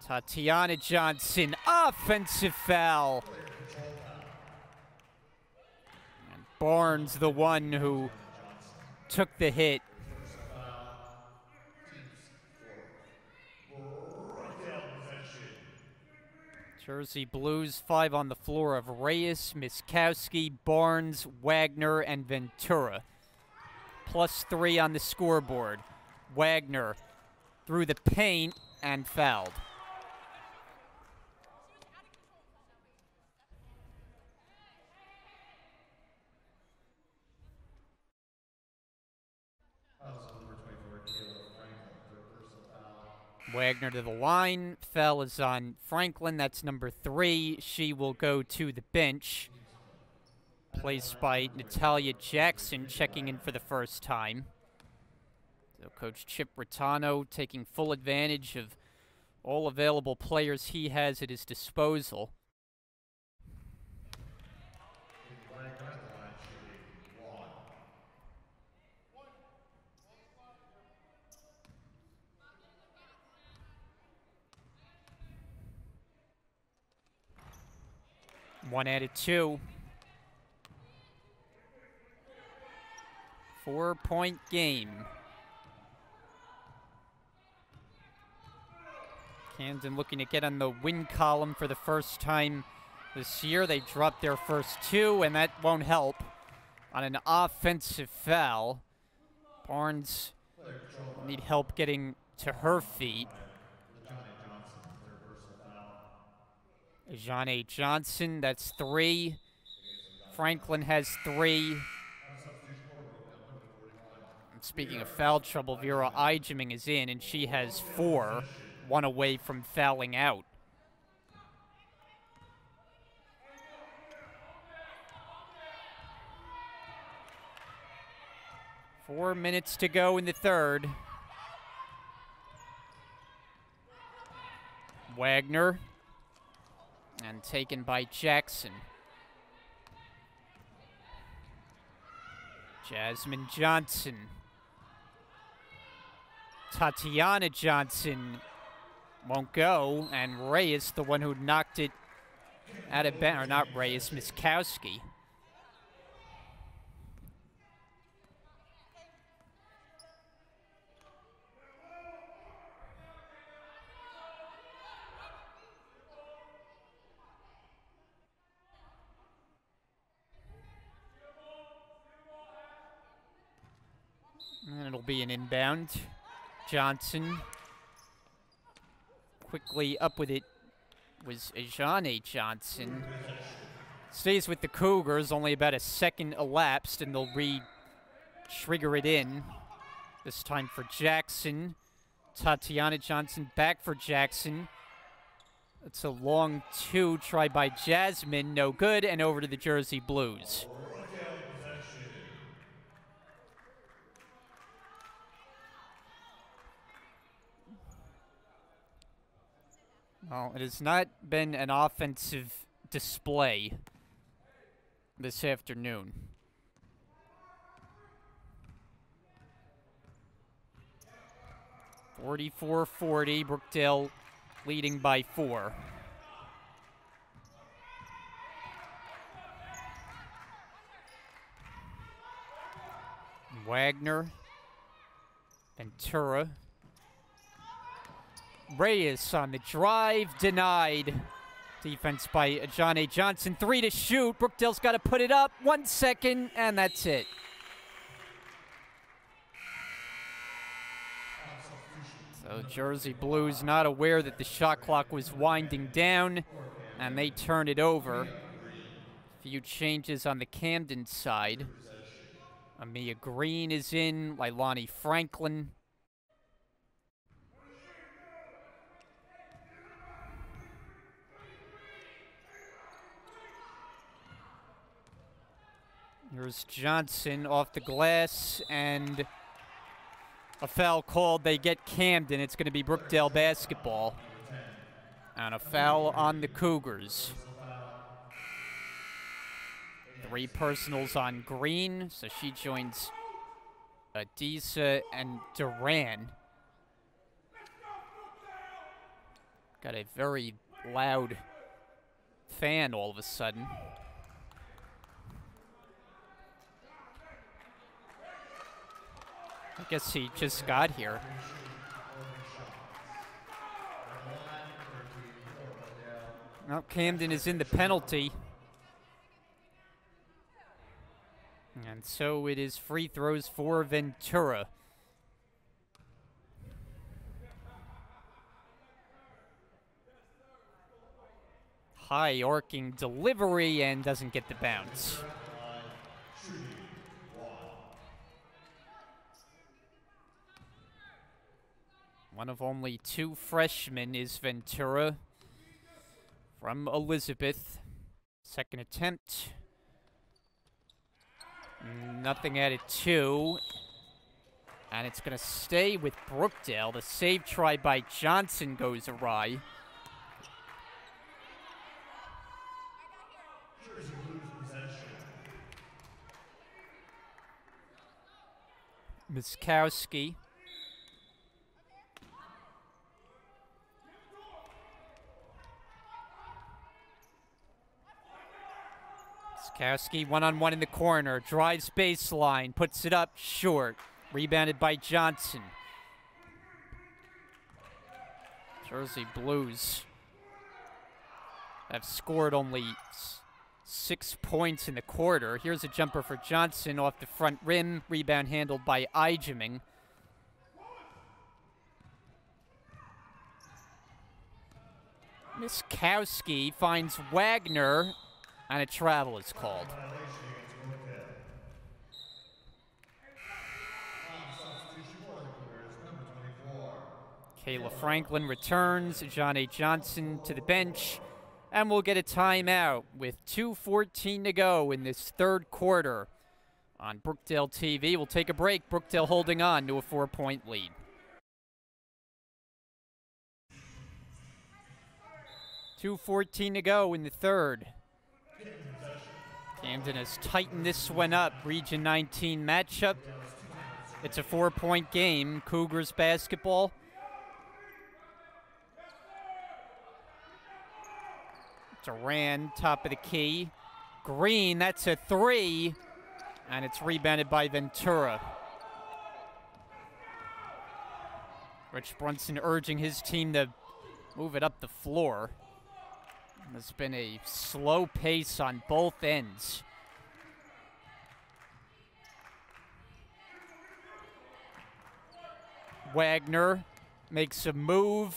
Tatiana Johnson, offensive foul. And Barnes, the one who took the hit. Jersey Blues, 5 on the floor of Reyes, Miskowski, Barnes, Wagner, and Ventura. +3 on the scoreboard. Wagner through the paint and fouled. Wagner to the line. Foul is on Franklin. That's number 3. She will go to the bench. Placed by Natalia Jackson, checking in for the first time. So Coach Chip Rattano taking full advantage of all available players he has at his disposal. One added 2. 4-point game. Camden looking to get on the win column for the first time this year. They dropped their first 2, and that won't help on an offensive foul. Barnes will need help getting to her feet. Ajane Johnson, that's 3. Franklin has 3. And speaking of foul trouble, Vera Ijeming is in, and she has 4, 1 away from fouling out. Four minutes to go in the third. Wagner. And taken by Jackson. Jasmine Johnson. Tatiana Johnson won't go. And Reyes, the one who knocked it out of bounds. Or not Reyes, Miskowski. And it'll be an inbound. Johnson. Quickly up with it was Ajane Johnson. Stays with the Cougars. Only about a second elapsed, and they'll re-trigger it in. This time for Jackson. Tatiana Johnson back for Jackson. It's a long 2 tried by Jasmine. No good, and over to the Jersey Blues. Well, it has not been an offensive display this afternoon. (44-40), Brookdale leading by 4. Wagner, Ventura. Reyes on the drive, denied. Defense by John A. Johnson. 3 to shoot. Brookdale's got to put it up. 1 second, and that's it. So Jersey Blues not aware that the shot clock was winding down, and they turn it over. A few changes on the Camden side. Amia Green is in. Leilani Franklin. Here's Johnson off the glass, and a foul called. They get Camden. It's going to be Brookdale basketball. And a foul on the Cougars. 3 personals on Green, so she joins Adisa and Duran. Got a very loud fan all of a sudden. I guess he just got here. Well, Camden is in the penalty. And so it is free throws for Ventura. High arcing delivery and doesn't get the bounce. One of only 2 freshmen is Ventura from Elizabeth. Second attempt. Nothing added 2. And it's going to stay with Brookdale. The save try by Johnson goes awry. Miskowski. Miskowski one-on-one in the corner. Drives baseline. Puts it up short. Rebounded by Johnson. Jersey Blues have scored only 6 points in the quarter. Here's a jumper for Johnson off the front rim. Rebound handled by Ijeming. Miskowski finds Wagner, and a travel is called. Kayla Franklin returns. John A. Johnson to the bench. And we'll get a timeout with 2:14 to go in this third quarter on Brookdale TV. We'll take a break. Brookdale holding on to a 4-point lead. .214 to go in the third. Camden has tightened this one up. Region 19 matchup. It's a 4-point game. Cougars basketball. Duran, top of the key. Green, that's a 3. And it's rebounded by Ventura. Rich Brunson urging his team to move it up the floor. There's been a slow pace on both ends. Wagner makes a move.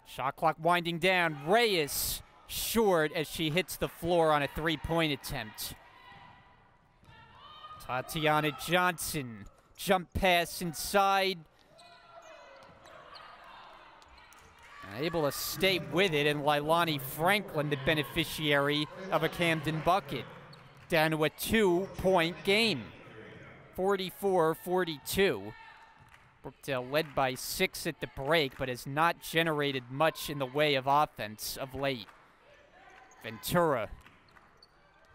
Shot clock winding down. Reyes short as she hits the floor on a 3-point attempt. Tatiana Johnson, jump pass inside. Able to stay with it, and Leilani Franklin, the beneficiary of a Camden bucket. Down to a 2-point game. 44-42. Brookdale led by 6 at the break, but has not generated much in the way of offense of late. Ventura.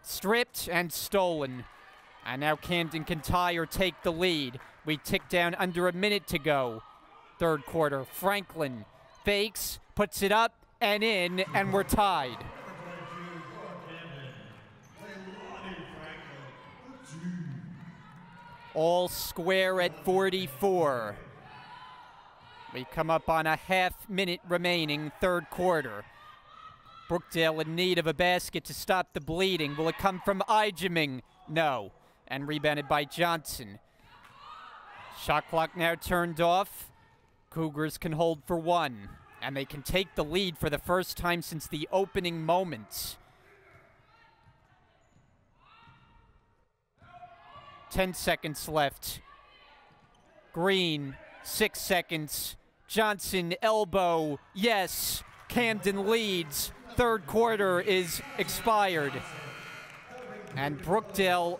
Stripped and stolen. And now Camden can tie or take the lead. We tick down under a minute to go. Third quarter. Franklin fakes, puts it up and in, and we're tied. All square at 44. We come up on a half-minute remaining, third quarter. Brookdale in need of a basket to stop the bleeding. Will it come from Ijeming? No. And rebounded by Johnson. Shot clock now turned off. Cougars can hold for one. And they can take the lead for the first time since the opening moments. 10 seconds left. Green, 6 seconds. Johnson, elbow, yes. Camden leads. Third quarter is expired. And Brookdale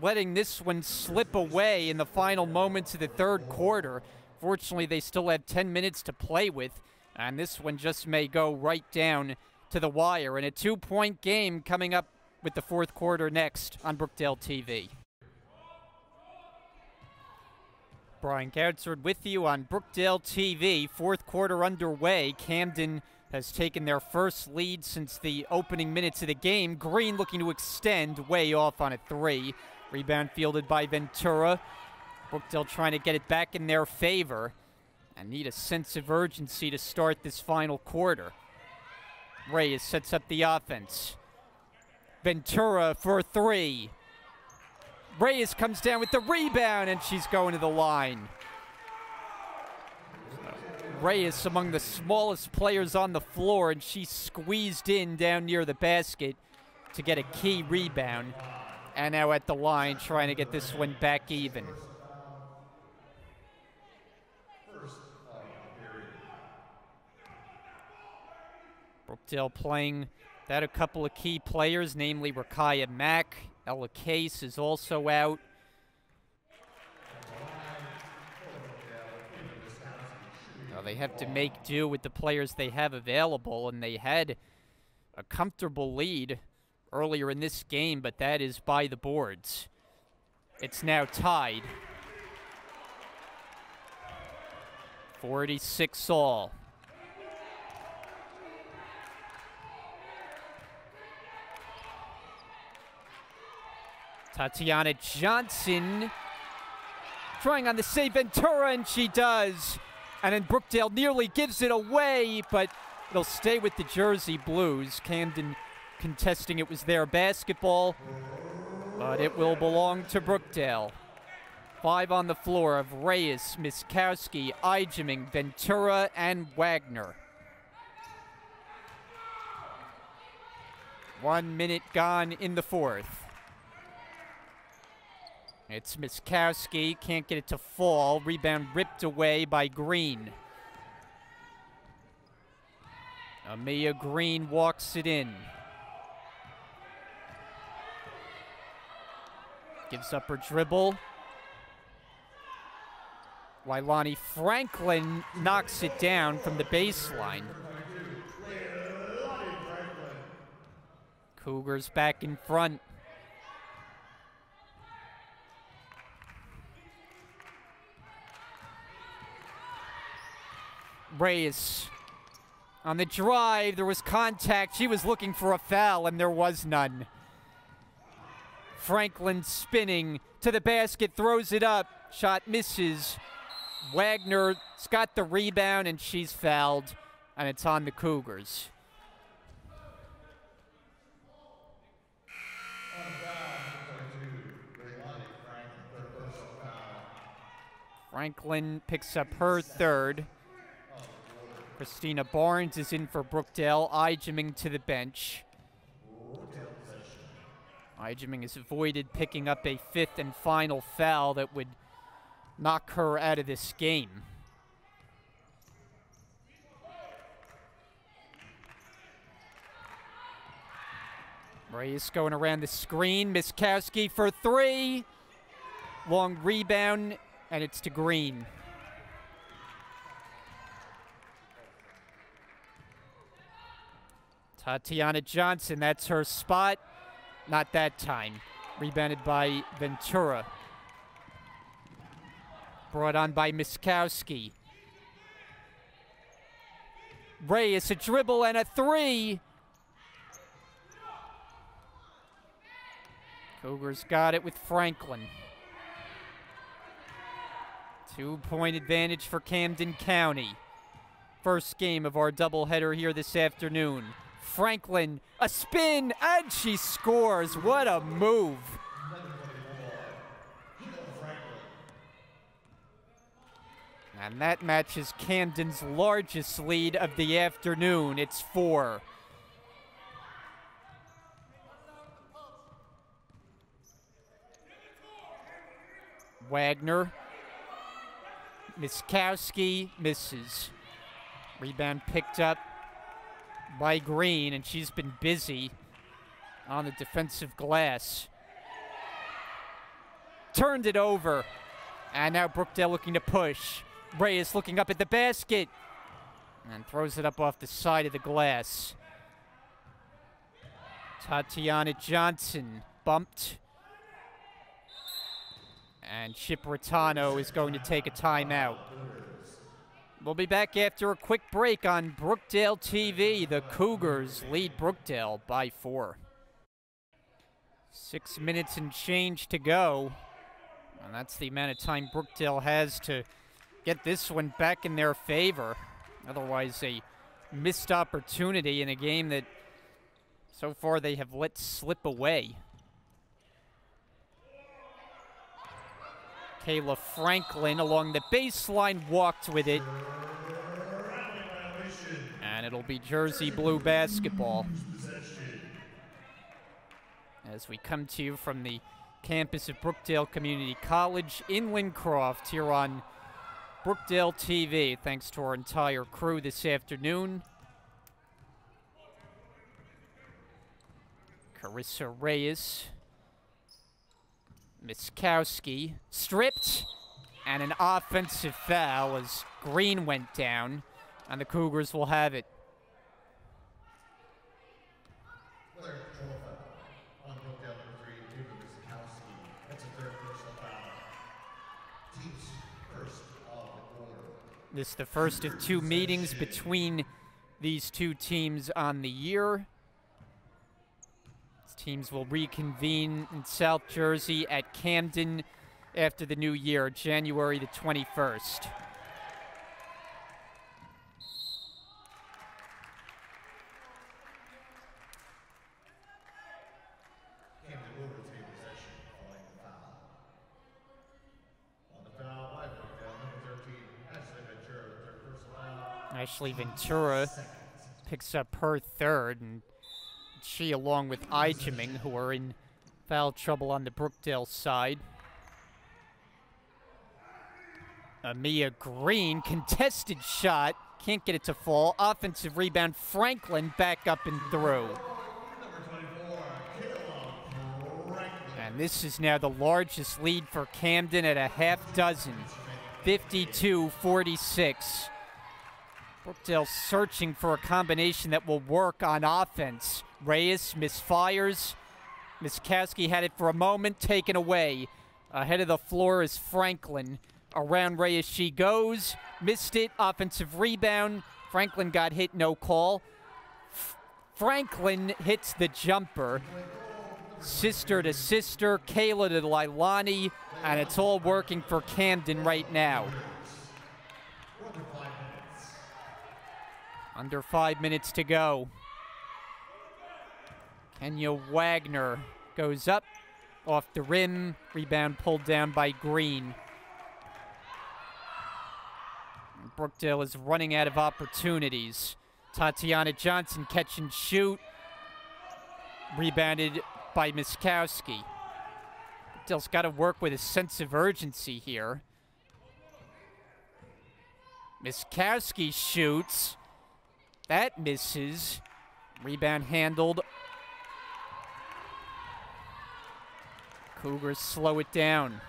letting this one slip away in the final moments of the third quarter. Fortunately, they still have 10 minutes to play with, and this one just may go right down to the wire. And a 2-point game coming up with the fourth quarter next on Brookdale TV. Brian Goudsword with you on Brookdale TV. Fourth quarter underway. Camden has taken their first lead since the opening minutes of the game. Green looking to extend, way off on a three. Rebound fielded by Ventura. Brookdale trying to get it back in their favor and need a sense of urgency to start this final quarter. Reyes sets up the offense. Ventura for three. Reyes comes down with the rebound, and she's going to the line. Reyes among the smallest players on the floor, and she squeezed in down near the basket to get a key rebound. And now at the line trying to get this one back even. Brookdale playing without a couple of key players, namely Rakaya Mack. Ella Case is also out. Now they have to make do with the players they have available, and they had a comfortable lead earlier in this game, but that is by the boards. It's now tied. 46 all. Tatiana Johnson trying on the save. Ventura, and she does. And then Brookdale nearly gives it away, but it'll stay with the Jersey Blues. Camden contesting it was their basketball, but it will belong to Brookdale. 5 on the floor of Reyes, Miskowski, Ijeming, Ventura, and Wagner. 1 minute gone in the fourth. It's Miskowski, can't get it to fall. Rebound ripped away by Green. Amia Green walks it in. Gives up her dribble. Wailani Franklin knocks it down from the baseline. Cougars back in front. Reyes on the drive. There was contact. She was looking for a foul, and there was none. Franklin spinning to the basket, throws it up. Shot misses. Wagner's got the rebound, and she's fouled, and it's on the Cougars. Franklin picks up her third. Christina Barnes is in for Brookdale. Ijeming to the bench. Ijeming has avoided picking up a fifth and final foul that would knock her out of this game. Reyes going around the screen. Miskowski for three. Long rebound, and it's to Green. Tatiana Johnson, that's her spot. Not that time. Rebounded by Ventura. Brought on by Miskowski. Reyes, a dribble and a three. Cougars got it with Franklin. 2-point advantage for Camden County. First game of our doubleheader here this afternoon. Franklin, a spin, and she scores. What a move. And that matches Camden's largest lead of the afternoon. It's 4. Wagner. Miskowski misses. Rebound picked up by Green, and she's been busy on the defensive glass. Turned it over. And now Brookdale looking to push. Reyes looking up at the basket. And throws it up off the side of the glass. Tatiana Johnson bumped. And Chip Ritano is going to take a timeout. We'll be back after a quick break on Brookdale TV. The Cougars lead Brookdale by 4. 6 minutes and change to go. And that's the amount of time Brookdale has to get this one back in their favor. Otherwise, a missed opportunity in a game that so far they have let slip away. Kayla Franklin along the baseline walked with it. And it'll be Jersey Blue basketball. As we come to you from the campus of Brookdale Community College in Lincroft here on Brookdale TV. Thanks to our entire crew this afternoon. Carissa Reyes. Miskowski stripped, and an offensive foul as Green went down, and the Cougars will have it. Player control foul on Brookdale number 3, David Miskowski. That's a third personal foul. Team's first of the quarter. This is the first of 2 meetings between these 2 teams on the year. Teams will reconvene in South Jersey at Camden after the new year, January the 21st. Camden will retain possession following the foul. On the foul by Brookdale, number 13, Ashley Ventura, third personal foul. Ashley Ventura picks up her third, and she, along with Ijeming, who are in foul trouble on the Brookdale side. Amia Green, contested shot, can't get it to fall. Offensive rebound, Franklin back up and through. And this is now the largest lead for Camden at a half dozen, 52-46. Brookdale searching for a combination that will work on offense. Reyes misfires. Miskowski had it for a moment, taken away. Ahead of the floor is Franklin. Around Reyes she goes. Missed it. Offensive rebound. Franklin got hit, no call. Franklin hits the jumper. Sister to sister, Kayla to Lailani, and it's all working for Camden right now. Under 5 minutes to go. Kenya Wagner goes up, off the rim, rebound pulled down by Green. Brookdale is running out of opportunities. Tatiana Johnson catch and shoot, rebounded by Miskowski. Brookdale's got to work with a sense of urgency here. Miskowski shoots. That misses. Rebound handled. Cougars slow it down.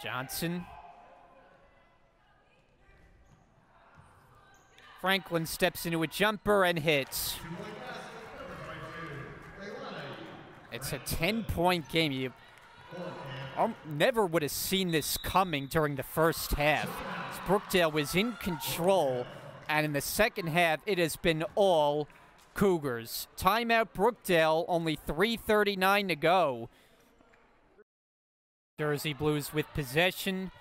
Johnson. Franklin steps into a jumper and hits. It's a 10-point game. I never would have seen this coming during the first half. Brookdale was in control, and in the second half, it has been all Cougars. Timeout Brookdale, only 3:39 to go. Jersey Blues with possession.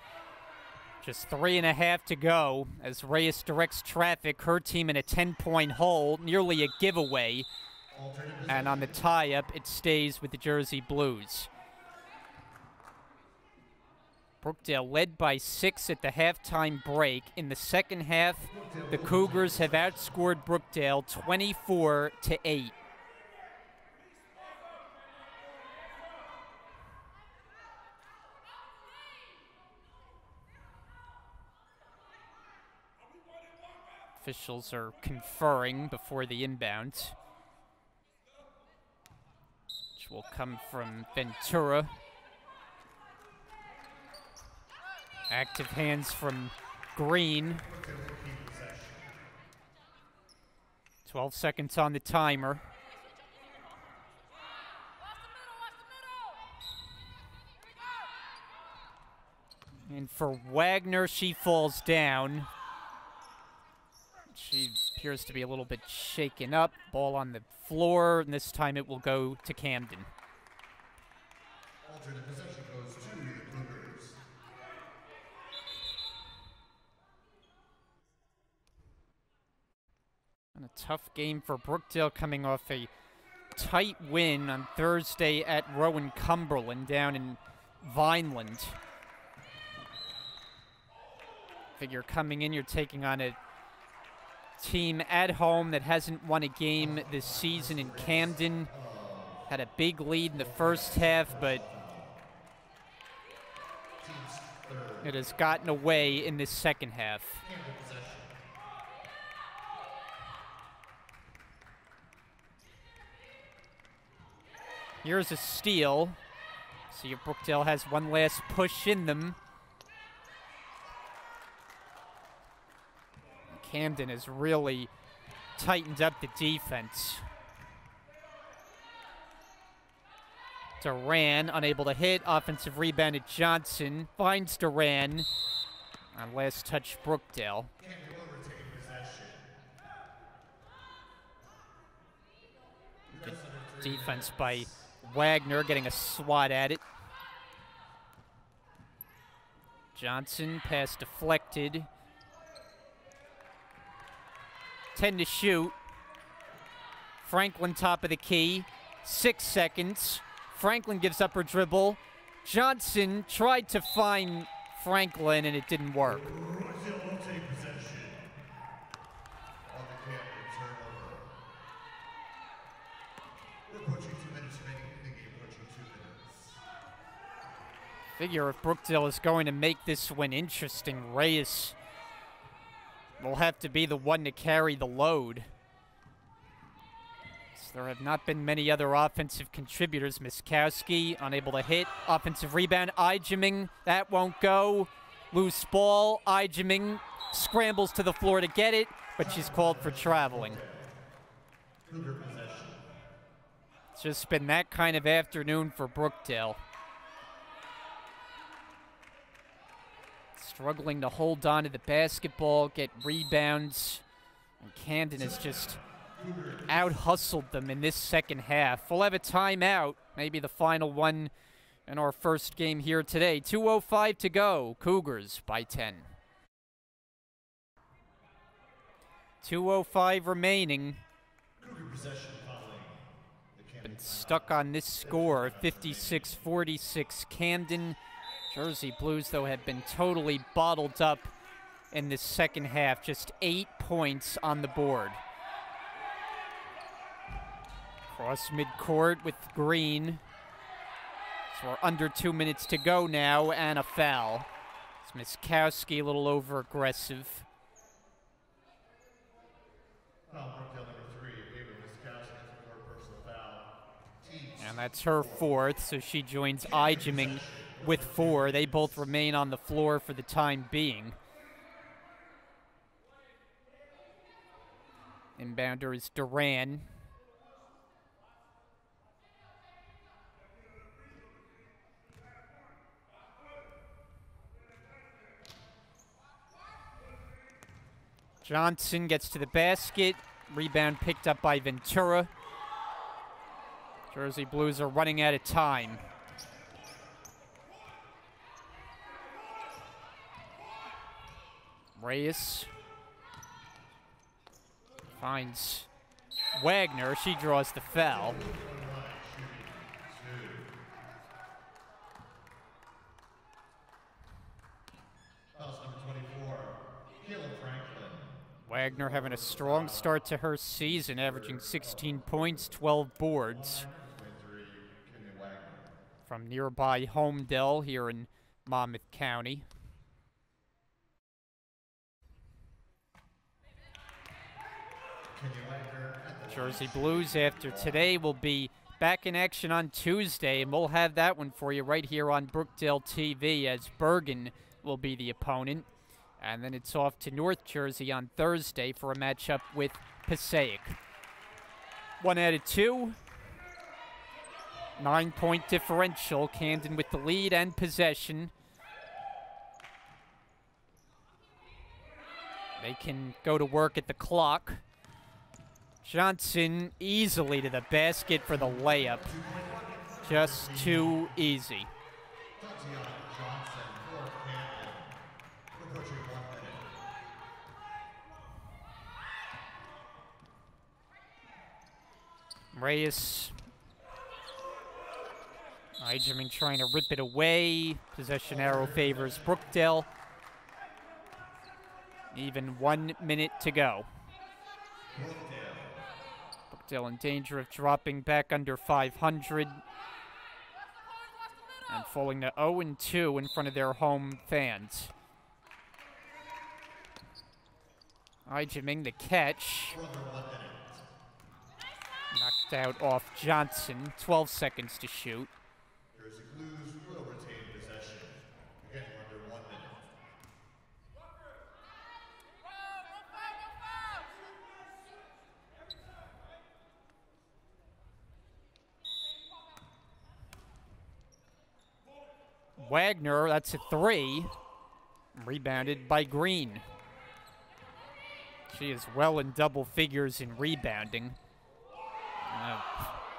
Just 3.5 to go as Reyes directs traffic, her team in a 10-point hole, nearly a giveaway. And on the tie-up, it stays with the Jersey Blues. Brookdale led by 6 at the halftime break. In the second half, the Cougars have outscored Brookdale 24-8. Officials are conferring before the inbound, which will come from Ventura. Active hands from Green. 12 seconds on the timer. And for Wagner, she falls down. She appears to be a little bit shaken up. Ball on the floor, and this time it will go to Camden. Alternate possession goes to the Cougars. And a tough game for Brookdale, coming off a tight win on Thursday at Rowan Cumberland down in Vineland. Figure coming in, you're taking on a team at home that hasn't won a game this season in Camden. Had a big lead in the first half, but it has gotten away in this second half. Here's a steal. See if Brookdale has one last push in them. Camden has really tightened up the defense. Duran unable to hit. Offensive rebound at Johnson. Finds Duran. On last touch, Brookdale. Good defense by Wagner, getting a swat at it. Johnson, pass deflected. 10 to shoot. Franklin top of the key. 6 seconds. Franklin gives up her dribble. Johnson tried to find Franklin, and it didn't work. Figure if Brookdale is going to make this one interesting, Reyes will have to be the one to carry the load. So there have not been many other offensive contributors. Miskowski unable to hit. Offensive rebound, Ijeming. That won't go. Loose ball. Ijeming scrambles to the floor to get it, but she's called for traveling. It's just been that kind of afternoon for Brookdale. Struggling to hold on to the basketball, get rebounds. And Camden has just out-hustled them in this second half. We'll have a timeout, maybe the final one in our first game here today. 2:05 to go. Cougars by 10. 2:05 remaining. Been stuck on this score, 56-46 Camden. Jersey Blues, though, have been totally bottled up in this second half. Just 8 points on the board. Cross midcourt with Green. So we're under 2 minutes to go now, and a foul. It's Miskowski a little over-aggressive. And that's her fourth, so she joins Ijeming with 4. They both remain on the floor for the time being. Inbounder is Duran. Johnson gets to the basket, Rebound picked up by Ventura. Jersey Blues are running out of time. Reyes finds Wagner. She draws the foul. Wagner having a strong start to her season, averaging 16 points, 12 boards. From nearby Homedale here in Monmouth County. Jersey Blues, after today, will be back in action on Tuesday, and we'll have that one for you right here on Brookdale TV, as Bergen will be the opponent. And then it's off to North Jersey on Thursday for a matchup with Passaic. 1 out of 2. 9-point differential. Camden with the lead and possession. They can go to work at the clock. Johnson easily to the basket for the layup. Just too easy. Reyes. Eigerman trying to rip it away. Possession arrow favors Brookdale. Even 1 minute to go. Brookdale in danger of dropping back under 500. And falling to 0-2 in front of their home fans. Eigerman the catch. Knocked out off Johnson. 12 seconds to shoot. Jersey Blues will retain possession. Again, under 1 minute. Wagner, that's a 3. Rebounded by Green. She is well in double figures in rebounding.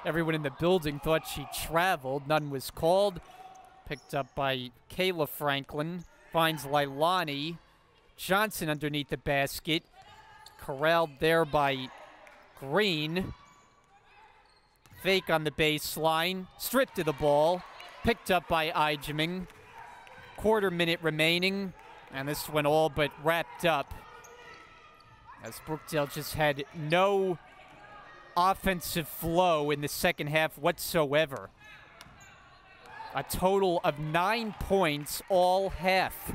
Everyone in the building thought she traveled. None was called. Picked up by Kayla Franklin. Finds Leilani. Johnson underneath the basket. Corralled there by Green. Fake on the baseline. Stripped of the ball. Picked up by Eigerman. Quarter minute remaining. And this one all but wrapped up, as Brookdale just had no offensive flow in the second half whatsoever. A total of 9 points all half.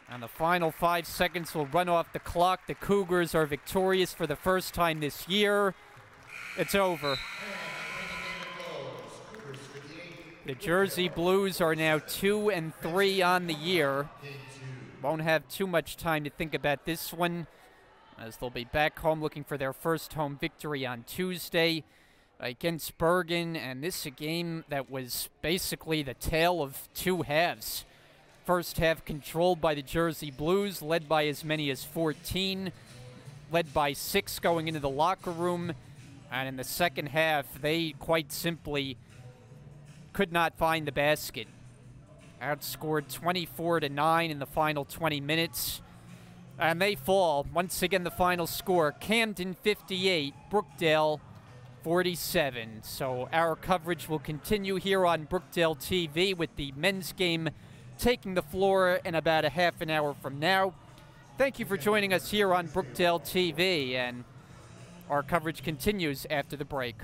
And the final 5 seconds will run off the clock. The Cougars are victorious for the first time this year. It's over. The Jersey Blues are now 2-3 on the year. Won't have too much time to think about this one, as they'll be back home looking for their first home victory on Tuesday against Bergen. And this is a game that was basically the tale of two halves. First half controlled by the Jersey Blues, led by as many as 14, led by 6 going into the locker room. And in the second half, they quite simply could not find the basket. Outscored 24-9 in the final 20 minutes. And they fall. Once again, the final score, Camden 58, Brookdale 47. So our coverage will continue here on Brookdale TV, with the men's game taking the floor in about a half an hour from now. Thank you for joining us here on Brookdale TV, and our coverage continues after the break.